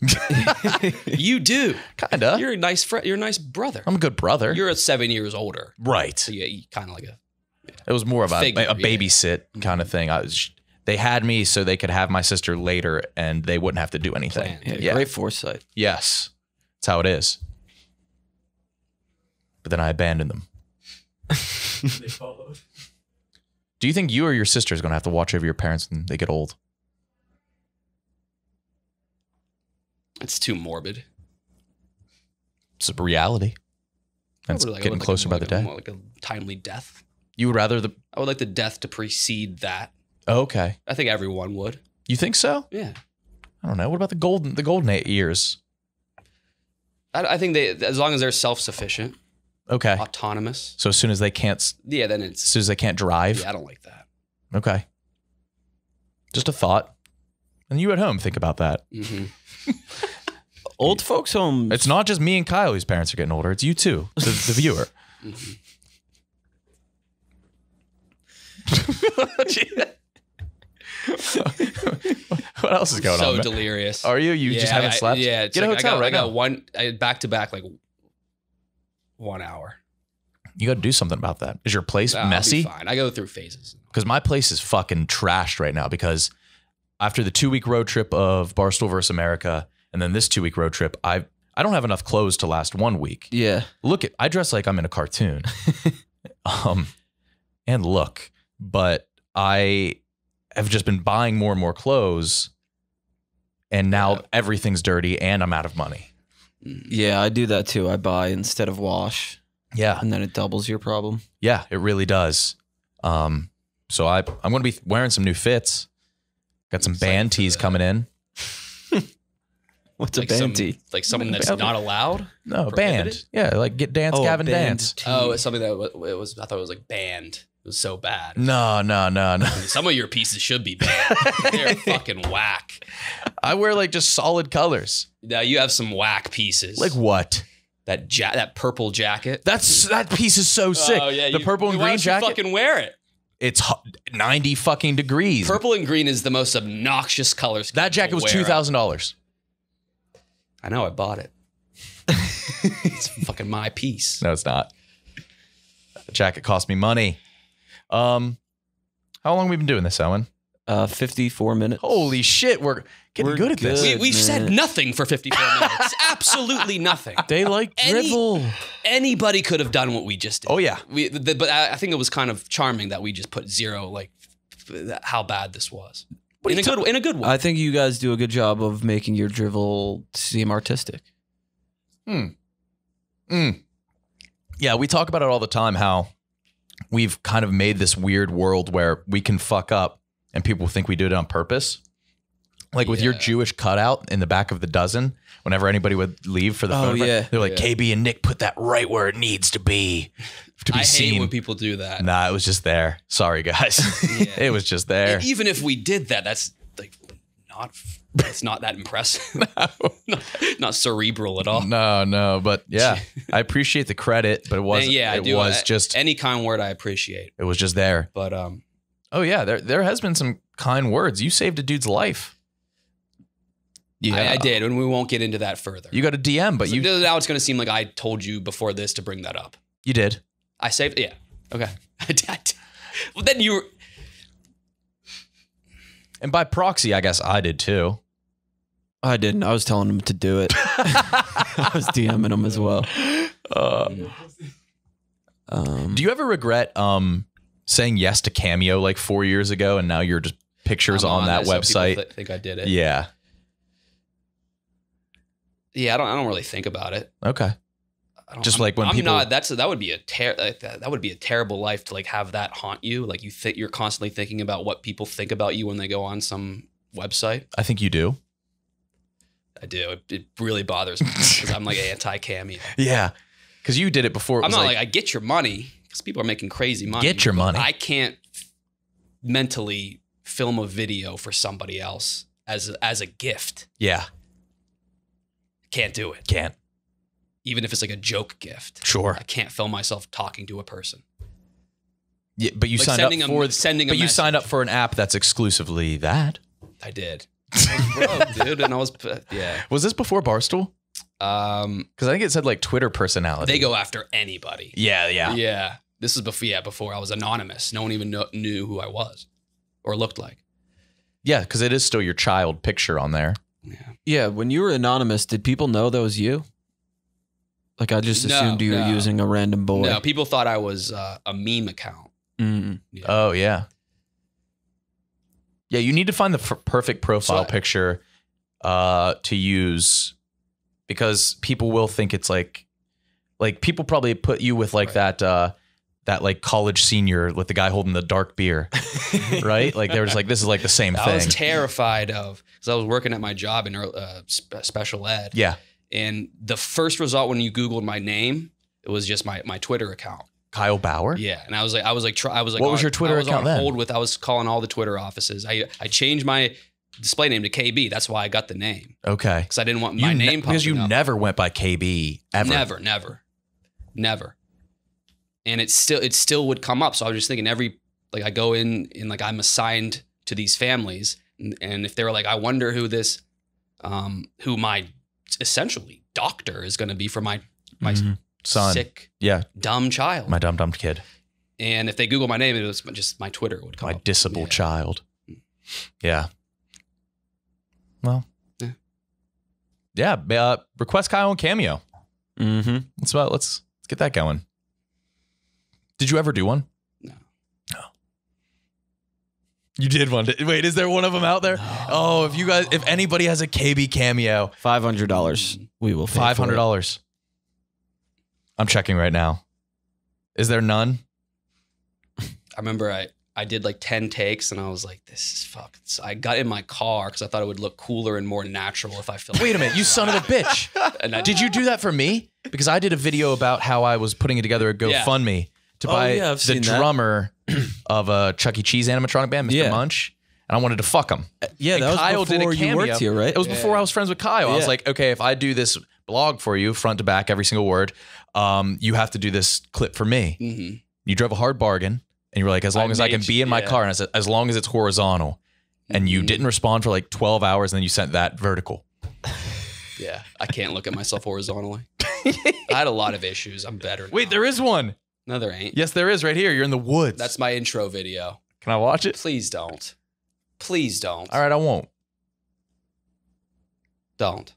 You do. Kinda. You're a nice friend. You're a nice brother. I'm a good brother. You're 7 years older. right. So yeah, you kind of like a, It was more of a Figure, babysit kind of thing. They had me so they could have my sister later and they wouldn't have to do anything. Plan. Yeah, great foresight. Yes. That's how it is. But then I abandoned them. They followed. Do you think you or your sister is going to have to watch over your parents when they get old? it's too morbid. It's a reality. And it's I would getting like closer by the day. More like a timely death. You would rather I would like the death to precede that. Oh, okay. I think everyone would. You think so? Yeah. I don't know. What about the golden 8 years? I think as long as they're self-sufficient, Okay. autonomous. So as soon as they can't Yeah, then as it's, soon as they can't drive. yeah, I don't like that. Okay. Just a thought. And you at home think about that. Mm-hmm. Old folks home. It's not just me and Kyle whose parents are getting older. It's you too, the viewer. What else is going so on? Man? delirious. Are you? You just haven't slept? Yeah. It's Get a hotel right I got now. back to back, like 1 hour. You got to do something about that. Is your place I'll be messy? fine. I go through phases. Because my place is fucking trashed right now because after the 2-week road trip of Barstool versus America and then this 2-week road trip, I don't have enough clothes to last 1 week. Yeah. I dress like I'm in a cartoon. And look, but I have just been buying more and more clothes and now everything's dirty and I'm out of money. Yeah, I do that too. I buy instead of wash. Yeah. And then it doubles your problem. Yeah, it really does. So I'm going to be wearing some new fits. Got some band tees coming in. What's a band tee? Like something that's not allowed? No, Prohibited? band. Yeah, like get dance, Gavin dance. Oh, it's something that it was. I thought it was like banned. It was so bad. No. Some of your pieces should be banned. They're fucking whack. I wear like just solid colors. Now you have some whack pieces. Like what? That purple jacket. That piece is so sick. Oh yeah, the purple and why green don't you jacket. fucking wear it. It's 90 fucking degrees. Purple and green is the most obnoxious colors. That jacket was $2,000. I know. I bought it. It's fucking my piece. No, it's not. The jacket cost me money. How long have we been doing this, Owen? 54 minutes. Holy shit, we're getting good at this. We've said nothing for 54 minutes. Absolutely nothing. They like drivel. Anybody could have done what we just did. Oh yeah. But I think it was kind of charming that we just put zero, like how bad this was. In a good way. I think you guys do a good job of making your drivel seem artistic. Yeah, we talk about it all the time, how we've kind of made this weird world where we can fuck up and people think we do it on purpose. Like with your Jewish cutout in the back of the dozen, whenever anybody would leave for the photograph, yeah. they're like, KB and Nick put that right where it needs to be I seen. hate when people do that. Nah, it was just there. Sorry, guys. It was just there. And even if we did that, that's like it's not that impressive. not cerebral at all. No, but yeah, I appreciate the credit, but it wasn't. Yeah, I it do. was just any kind word I appreciate. it was just there. But Oh yeah, there has been some kind words. You saved a dude's life. yeah, I did, and we won't get into that further. You got a DM, but Now it's going to seem like I told you before this to bring that up. you did. I saved. Yeah. Okay. Well, then you were. And by proxy, I guess I did too. I didn't. I was telling him to do it. I was DMing him as well. Do you ever regret saying yes to Cameo like 4 years ago, and now you're just pictures I'm on that it, so website? people think I did it. Yeah. Yeah. I don't really think about it. Okay. Just like when I'm people- not. That would be a terrible life to like have that haunt you. Like you're constantly thinking about what people think about you when they go on some website. I think you do. I do. It really bothers me because I'm like anti-Cameo. Yeah. Because you did it before. I'm not like I get your money because people are making crazy money. Get your but money. I can't mentally film a video for somebody else as a gift. Yeah. Can't do it. Can't. Even if it's like a joke gift. Sure. I can't film myself talking to a person. Yeah, but you Like signed up sending a- for sending a But you signed message. up for an app that's exclusively that. I did. I was broke, dude, and I was yeah. Was this before Barstool? Because I think it said like Twitter personality. They go after anybody. Yeah. Yeah. This is before I was anonymous. No one even knew who I was or looked like. Yeah, because it is still your child picture on there. Yeah, when you were anonymous, did people know that was you? Like I just assumed you were using a random boy. No, people thought I was a meme account. Mm. Yeah. Oh, yeah. Yeah, you need to find the perfect profile picture to use because people will think it's like people probably put you with like that like college senior with the guy holding the dark beer, right? Like they were just like, this is like the same thing. I was terrified of because I was working at my job in special ed. Yeah. And the first result when you Googled my name, it was just my Twitter account. Kyle Bauer? Yeah, and I was like, What was your Twitter account then? I was calling all the Twitter offices. I changed my display name to KB. That's why I got the name Okay. because I didn't want my name because you popping up. never went by KB ever. Never. And it still would come up. So I was just thinking I go in and like I'm assigned to these families And if they were like, I wonder who this, who my essentially doctor is going to be for my Son. sick, Yeah. dumb child. My dumb kid. And if they Google my name, it was just my Twitter would come My up. disabled child. Yeah. Well. Yeah. Request Kyle on Cameo. Mm-hmm. Let's get that going. Did you ever do one? No. You did one. Wait, is there one of them out there? No. Oh, if anybody has a KB Cameo, $500. We will pay $500. I'm checking right now. Is there none? I remember I did like 10 takes and I was like, this is fucking. So I got in my car because I thought it would look cooler and more natural if I filmed. Wait a minute, you son of a bitch. And Did you do that for me? Because I did a video about how I was putting together a GoFundMe to buy I've the seen that. drummer of a Chuck E. Cheese animatronic band, Mr. Yeah. Munch, and I wanted to fuck him. Yeah, And that was Kyle did a before you cameo. worked here, right? It was before I was friends with Kyle. I was Yeah. like, okay, if I do this blog for you, front to back, every single word, you have to do this clip for me. Mhm. You drove a hard bargain, and you were like, as long as I can be in my car, and I said, as long as it's horizontal. And you didn't respond for like 12 hours, and then you sent that vertical. Yeah, I can't look at myself horizontally. I had a lot of issues. I'm better now. Wait, there is one. No, there ain't. Yes, there is right here. You're in the woods. That's my intro video. Can I watch it? Please don't. Please don't. All right, I won't. Don't.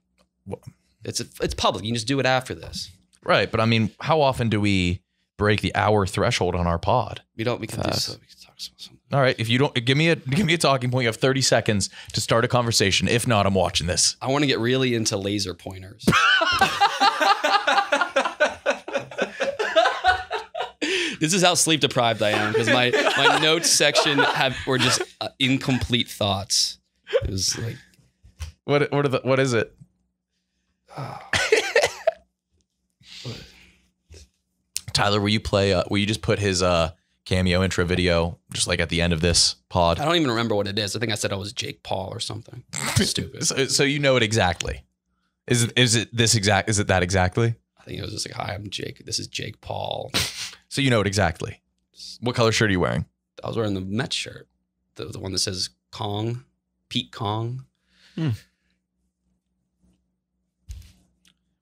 What? It's public. You can just do it after this. Right, but I mean, how often do we break the hour threshold on our pod? We can do Fast. so. We can talk something. All right, if you don't give me a talking point, you have 30 seconds to start a conversation. If not, I'm watching this. I want to get really into laser pointers. This is how sleep deprived I am because my notes section were just incomplete thoughts. It was like, What is it? Tyler, will you just put his cameo intro video just like at the end of this pod? I don't even remember what it is. I think I said I was Jake Paul or something. Stupid. So you know it exactly. Is it that exactly? I think it was just like, hi, I'm Jake. This is Jake Paul. So you know it exactly. What color shirt are you wearing? I was wearing the Mets shirt, the one that says Kong, Pete Kong.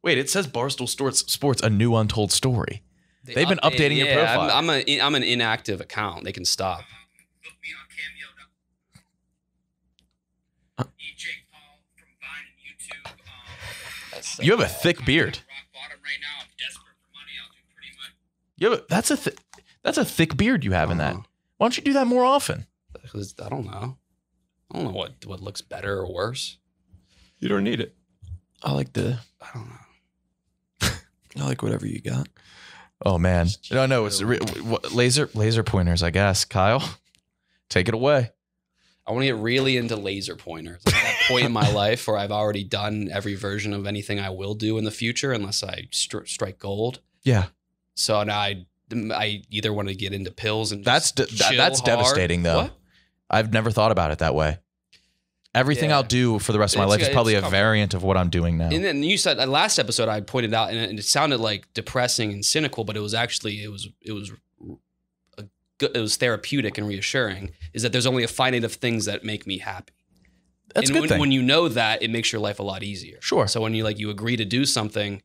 Wait, it says Barstool Sports, a new untold story. They've been updating your profile. I'm an inactive account. They can stop. Book me on Cameo. Jake Paul from Vine and YouTube. You have a thick beard. Rock bottom right now. I'm desperate for money. I'll do pretty much. That's a thick beard you have in that. Uh-huh. Why don't you do that more often? Because I don't know. I don't know what looks better or worse. You don't need it. I like I don't know. whatever you got. Oh man, no, it's laser pointers, I guess. Kyle, take it away. I want to get really into laser pointers. I'm at that point in my life where I've already done every version of anything I will do in the future, unless I strike gold. Yeah, So now I either want to get into pills and that's just chill that's hard. devastating though. What? I've never thought about it that way. Everything Yeah. I'll do for the rest of my life is probably a variant of what I'm doing now. And then you said last episode I pointed out, and it sounded like depressing and cynical, but it was actually it was therapeutic and reassuring. Is that there's only a finite of things that make me happy. That's a good thing. When you know that, it makes your life a lot easier. Sure. So when you agree to do something,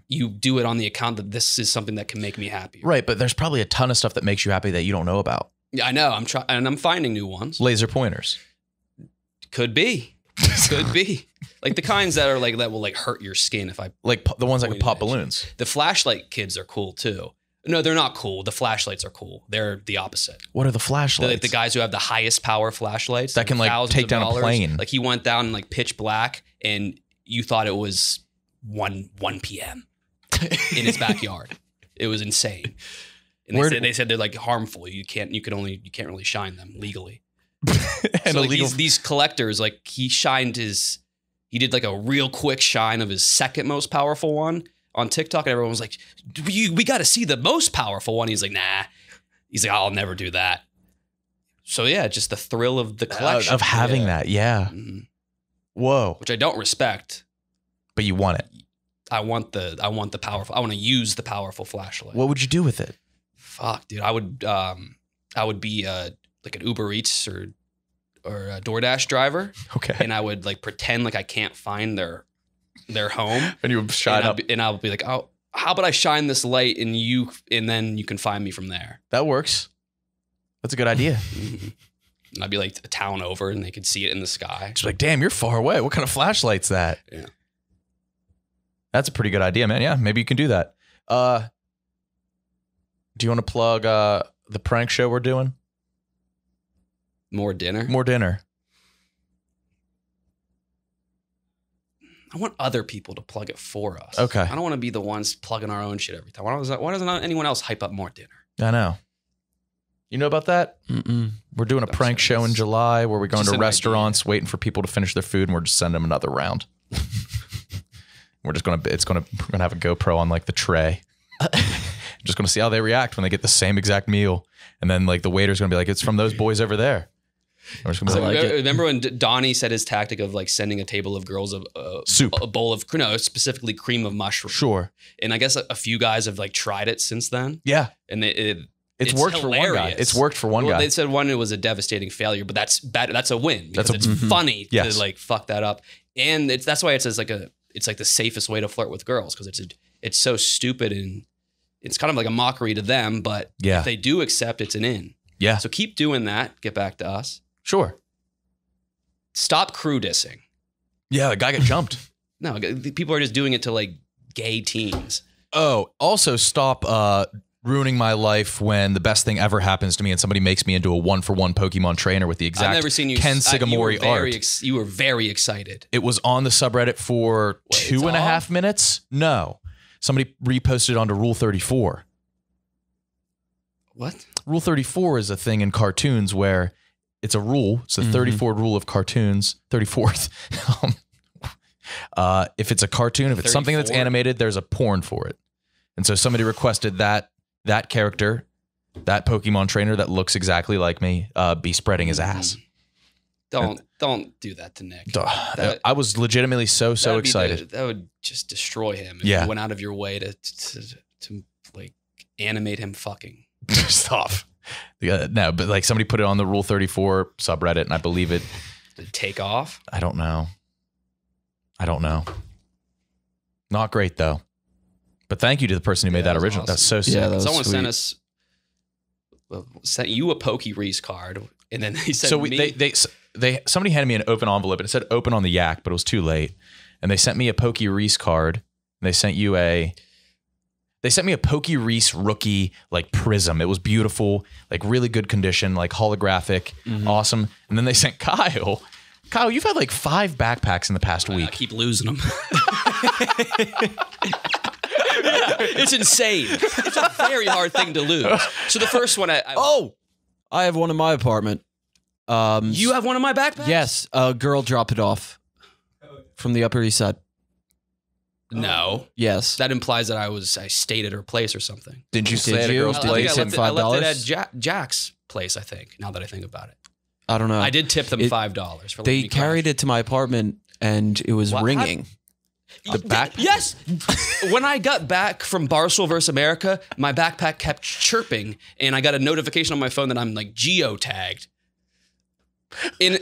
you do it on the account that this is something that can make me happy. Right, but there's probably a ton of stuff that makes you happy that you don't know about. Yeah, I know. I'm trying, and I'm finding new ones. Laser pointers. Could be. Could be. Like the kinds that are like that will like hurt your skin if I Like the ones that can Pointed pop edge. balloons. The flashlight kids are cool too. No, they're not cool. The flashlights are cool. They're the opposite. What are the flashlights? Like the guys who have the highest power flashlights That can, like, thousands take of down a dollars. plane. Like he went down in like pitch black, and you thought it was 1 p.m. in his backyard. It was insane. And they said they're like harmful. You can't really shine them legally. and So like illegal. these collectors, like he did like a real quick shine of his second most powerful one on TikTok, and everyone was like, we got to see the most powerful one. He's like, nah. He's like, I'll never do that. So yeah, just the thrill of the collection of having that. Yeah. Mhm. Whoa. Which I don't respect. But you want it. I want the powerful. I want to use the powerful flashlight. What would you do with it? Fuck, dude. I would be like an Uber Eats or or a DoorDash driver, Okay. and I would like pretend like I can't find their home, And you shine up. and I'll be like, oh, how about I shine this light and then you can find me from there. That works. That's a good idea. And I'd be like a town over, and they could see it in the sky. It's like, damn, you're far away. What kind of flashlight's that? Yeah. That's a pretty good idea, man. Yeah, maybe you can do that. Do you want to plug the prank show we're doing? More dinner. More dinner. I want other people to plug it for us. Okay. I don't want to be the ones plugging our own shit every time. Why doesn't anyone else hype up more dinner? I know. You know about that? Mm-mm. We're doing a prank show in July where we're going Just to an restaurants, waiting for people to finish their food, and we're just sending them another round. We're gonna have a GoPro on like the tray. Just gonna see how they react when they get the same exact meal, and then like the waiter's gonna be like, "It's from those boys over there." I'm just gonna be like, Remember when Donnie said his tactic of like sending a table of girls Soup. a bowl of specifically cream of mushroom. "Sure, And I guess a few guys have like tried it since then, yeah, and it's worked for one guy. hilarious. It's worked for one guy." They said one, it was a devastating failure, but that's bad. That's a win because That's it's funny Yes. to like fuck that up, and that's why it's like the safest way to flirt with girls, because it's so stupid, and it's kind of like a mockery to them, but Yeah. if they do accept, it's an in. Yeah, So keep doing that. Get back to us. sure. Stop crew dissing. Yeah, the guy got jumped. No, people are just doing it to like gay teens. Oh, also stop ruining my life when the best thing ever happens to me and somebody makes me into a 1-for-1 Pokemon trainer with the exact I've never seen you. Ken You were Sugimori very art. you were very excited. It was on the subreddit for Wait, 2.5 minutes. No, somebody reposted it onto Rule 34. What? Rule 34 is a thing in cartoons where it's a rule. It's the 34th rule of cartoons. 34th. If it's a cartoon, if it's something that's 34? animated, there's a porn for it. And so somebody requested that character, that Pokemon trainer that looks exactly like me, be spreading his ass. Don't do that to Nick. I was legitimately so That'd be excited. that would just destroy him if Yeah. you went out of your way to like animate him fucking. Stop. No, but like somebody put it on the Rule 34 subreddit, and I believe it. Did it take off? I don't know. Not great though. But thank you to the person who made that that was original. awesome. That's so sick. Yeah, that was Someone sweet. sent you a Poke Reese card, and then they sent So me. somebody handed me an open envelope, and it said open on the yak, but it was too late. And they sent me a Pokey Reese card. And they sent me a Pokey Reese rookie like prism. It was beautiful, like really good condition, like holographic, awesome. And then they sent Kyle. Kyle, you've had like 5 backpacks in the past I week. keep losing them. It's insane. It's a very hard thing to lose. So the first one, I have one in my apartment. you have one of my backpacks? Yes, a girl dropped it off from the Upper East Side. No. Yes. That implies that I stayed at her place or something. Did you stay at a you? girl's Did place? you I tip left it $5? at Jack's place, I think, now that I think about it. I don't know. I did tip them It- $5 for They carried it to my apartment and it was What? ringing. The back. Yes. When I got back from Barstool versus America, my backpack kept chirping, and I got a notification on my phone that I'm like geotagged. And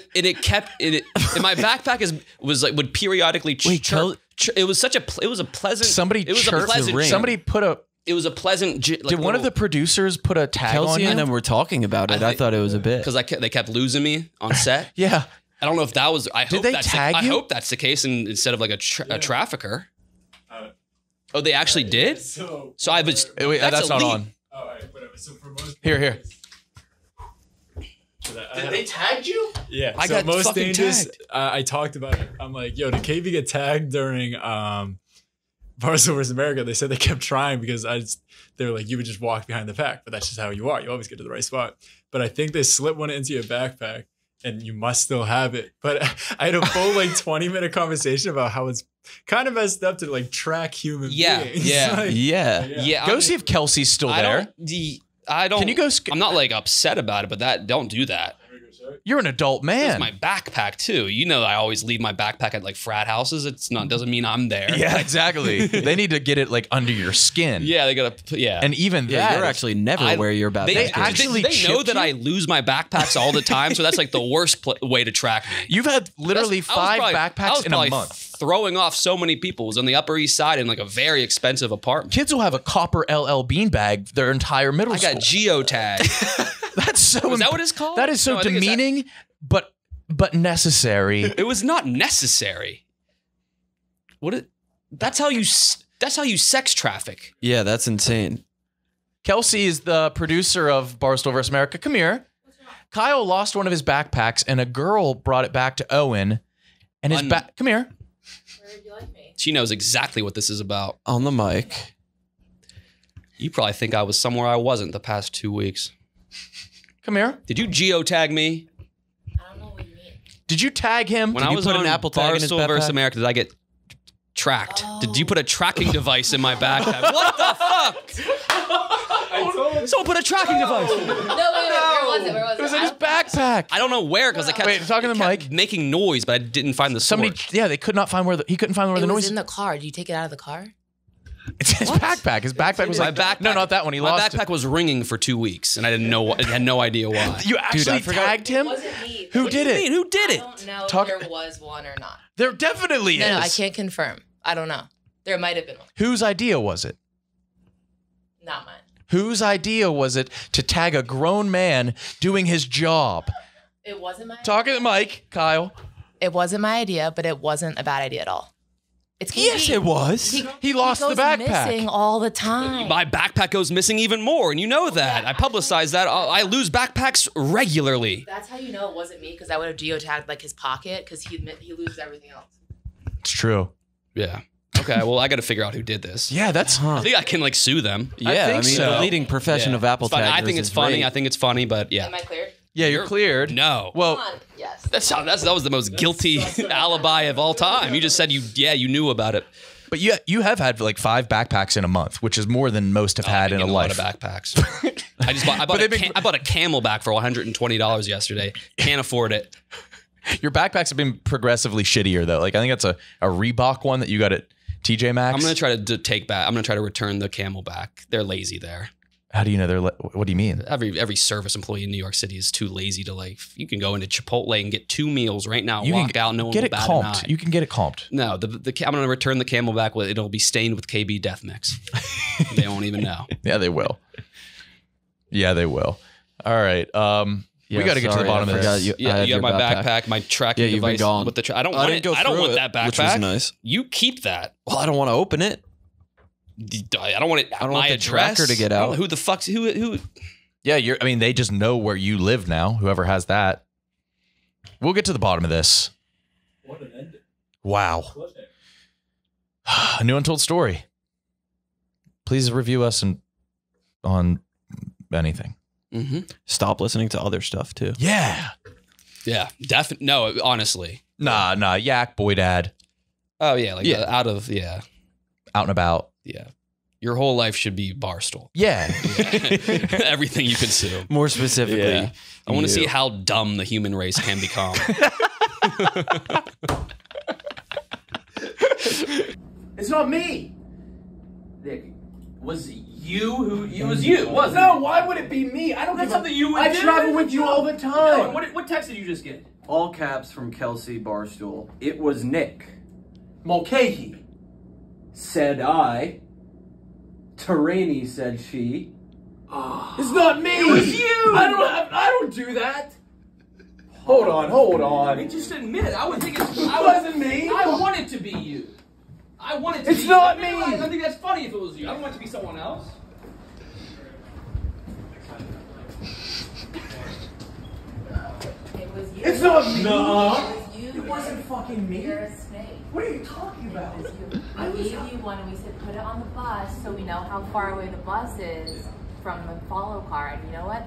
my backpack would periodically Wait, chirp. It was a pleasant. Somebody It was chirped a pleasant. the ring. Somebody put a. It was a pleasant. Did one of the producers put a tag on Kelsey you? and them were talking about it. I thought it was a bit. because they kept losing me on set. Yeah. I don't know if that was. I hope they that's tag I you? hope that's the case, instead of like a trafficker. Oh, they actually did. So, So I was. Wait, that's not elite. on. all right, whatever. So for most Here. Did They tagged you? Yeah, I so got most fucking dangerous. tagged. I talked about it. I'm like, yo, did KB get tagged during Barstool vs. America? They said they kept trying because they were like, you would just walk behind the pack, but that's just how you are. You always get to the right spot. But I think they slip one into your backpack, and you must still have it. But I had a full like 20-minute conversation about how it's kind of messed up to like track human Yeah, beings. yeah. Like, Yeah. Yeah. Go see if Kelsey's still I there. don't. I don't. Can you go? I'm not like upset about it, but don't do that. You're an adult It's man. my backpack too. You know, I always leave my backpack at like frat houses. It's not doesn't mean I'm there. Yeah, exactly. They need to get it like under your skin. Yeah, they gotta. Yeah, And even Yeah, that you're is- actually never I- wear your backpack. they actually know chipped that you? I lose my backpacks all the time. So that's like the worst way to track me. You've had literally That's- I was 5 probably- I backpacks was in a probably month. Throwing off so many people. It was on the Upper East Side in like a very expensive apartment. Kids will have a copper LL beanbag their entire middle I school. got geotagged. That's so. Is that what it's called? That is so No, I think it's that- demeaning, but necessary. It was not necessary. That's how you sex traffic. Yeah, that's insane. Kelsey is the producer of Barstool vs. America. Come here. Kyle lost one of his backpacks, and a girl brought it back to Owen. And his back. Come here. Where would you like me? She knows exactly what this is about. On the mic. You probably think I was somewhere I wasn't the past 2 weeks. Come here. Did you geotag me? I don't know what you mean. Did you tag him? When Did I you was put on an Apple tag in his Barstool vs. backpack? America, did I get tracked? Did you put a tracking device in my backpack? What the fuck? Someone put a tracking device. No, wait, where was it? Where was it? It was in his backpack. I don't know where because I kept, Wait, talking to it kept Mike. making noise, but I didn't find the Somebody, source. yeah, they could not find he couldn't find where It the was noise. in the car. Did you take it out of the car? It's his backpack. His backpack was My like backpack. No, not that one. He my lost backpack it. was ringing for 2 weeks, and I didn't know. I had no idea why. You actually tagged him? Wasn't me. Who What do did you it? mean? Who did I it? don't know Talk- if there was one or not. There definitely is. No, I can't confirm. I don't know. There might have been one. Whose idea was it? Not mine. Whose idea was it to tag a grown man doing his job? It wasn't my Talking to Mike, Kyle. It wasn't my idea, but it wasn't a bad idea at all. It's Yes, it was. He lost the goes backpack. missing all the time. My backpack goes missing even more, and you know that. I publicize that. I lose backpacks regularly. That's how you know it wasn't me, because I would have geotagged like his pocket, because he loses everything else. It's true. Yeah. Okay. Well, I got to figure out who did this. Yeah, that's I think I can like sue them. Yeah, I, think mean, so. the leading profession Yeah. of Apple It's fine. taggers I think it's is funny. rape. I think it's funny, but yeah. Am I cleared? yeah. You're cleared. No. Well, Come on. Yes. That was the most guilty alibi of all time. You just said you knew about it. but you have had like 5 backpacks in a month, which is more than most have had in a life. lot of backpacks. I bought a Camelback for $120 yesterday. Can't afford it. Your backpacks have been progressively shittier though. Like I think that's a Reebok one that you got at TJ Maxx. I'm gonna try to take back. I'm gonna try to return the Camelback. They're lazy there. How do you know they're? What do you mean? Every service employee in New York City is too lazy to like. You can go into Chipotle and get 2 meals right now. You Walk can out. No one get will it bat an eye. comped. You can get it comped. No, I'm gonna return the Camelback with it'll be stained with KB Death Mix. They won't even know. Yeah, they will. Yeah, they will. All right. We Yeah, got to get to the sorry, bottom I of forgot this. you- I Yeah, had you got your my backpack, my tracking Yeah, you've been device gone. with the. I don't I want didn't it. go I don't through want it, that backpack. which was nice. You keep that. Well, I don't want to open it. I don't want it. I don't my want the address. tracker to get I don't out. know who the fuck's who? Yeah, I mean, they just know where you live now. Whoever has that. We'll get to the bottom of this. What an ending. Wow. A new untold story. Please review us on anything. Mm-hmm. Stop listening to other stuff too. Yeah. Yeah, definitely. No, honestly. Nah. Yak, boy, dad, Oh yeah, like Yeah. out of out and about. yeah. Your whole life should be Barstool. Yeah. Everything you consume. More specifically, Yeah. I want to you. see how dumb the human race can become. It's not me. Nick, was you who you was you? Was no? Why would it be me? I don't. That's something you would I travel with you all the time. No, what text did you just get? All caps from Kelsey Barstool. It was Nick. Mulcahy. Said I. Terrainy said she. It's not me. It was you. I don't do that. Hold on. Just admit it. I would think it's. It wasn't me. I want it to be you. I want it to It's be not you. me. I think that's funny if it was you. I don't want it to be someone else. It was you. It's not me. It was you. It wasn't fucking me. You're a snake. What are you talking about? It was you. I gave you one, and we said put it on the bus so we know how far away the bus is from the follow car. And you know what?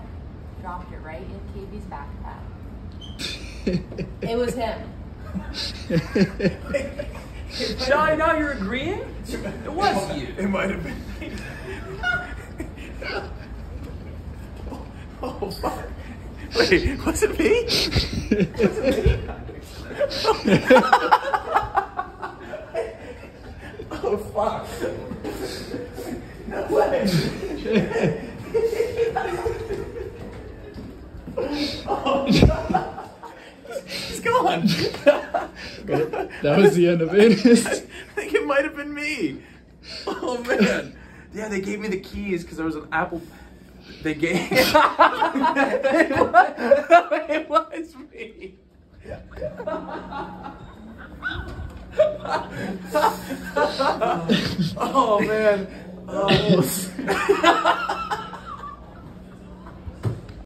Dropped it right in KB's backpack. It was him. Now you're agreeing? It was you. It might have been me. Oh fuck. Wait, was it me? Was it me? Oh fuck! No way! Oh, he's gone. That was the end of it. I think it might have been me. Oh man! Yeah, they gave me the keys because there was an Apple. They gave. It was me. Oh man. Oh.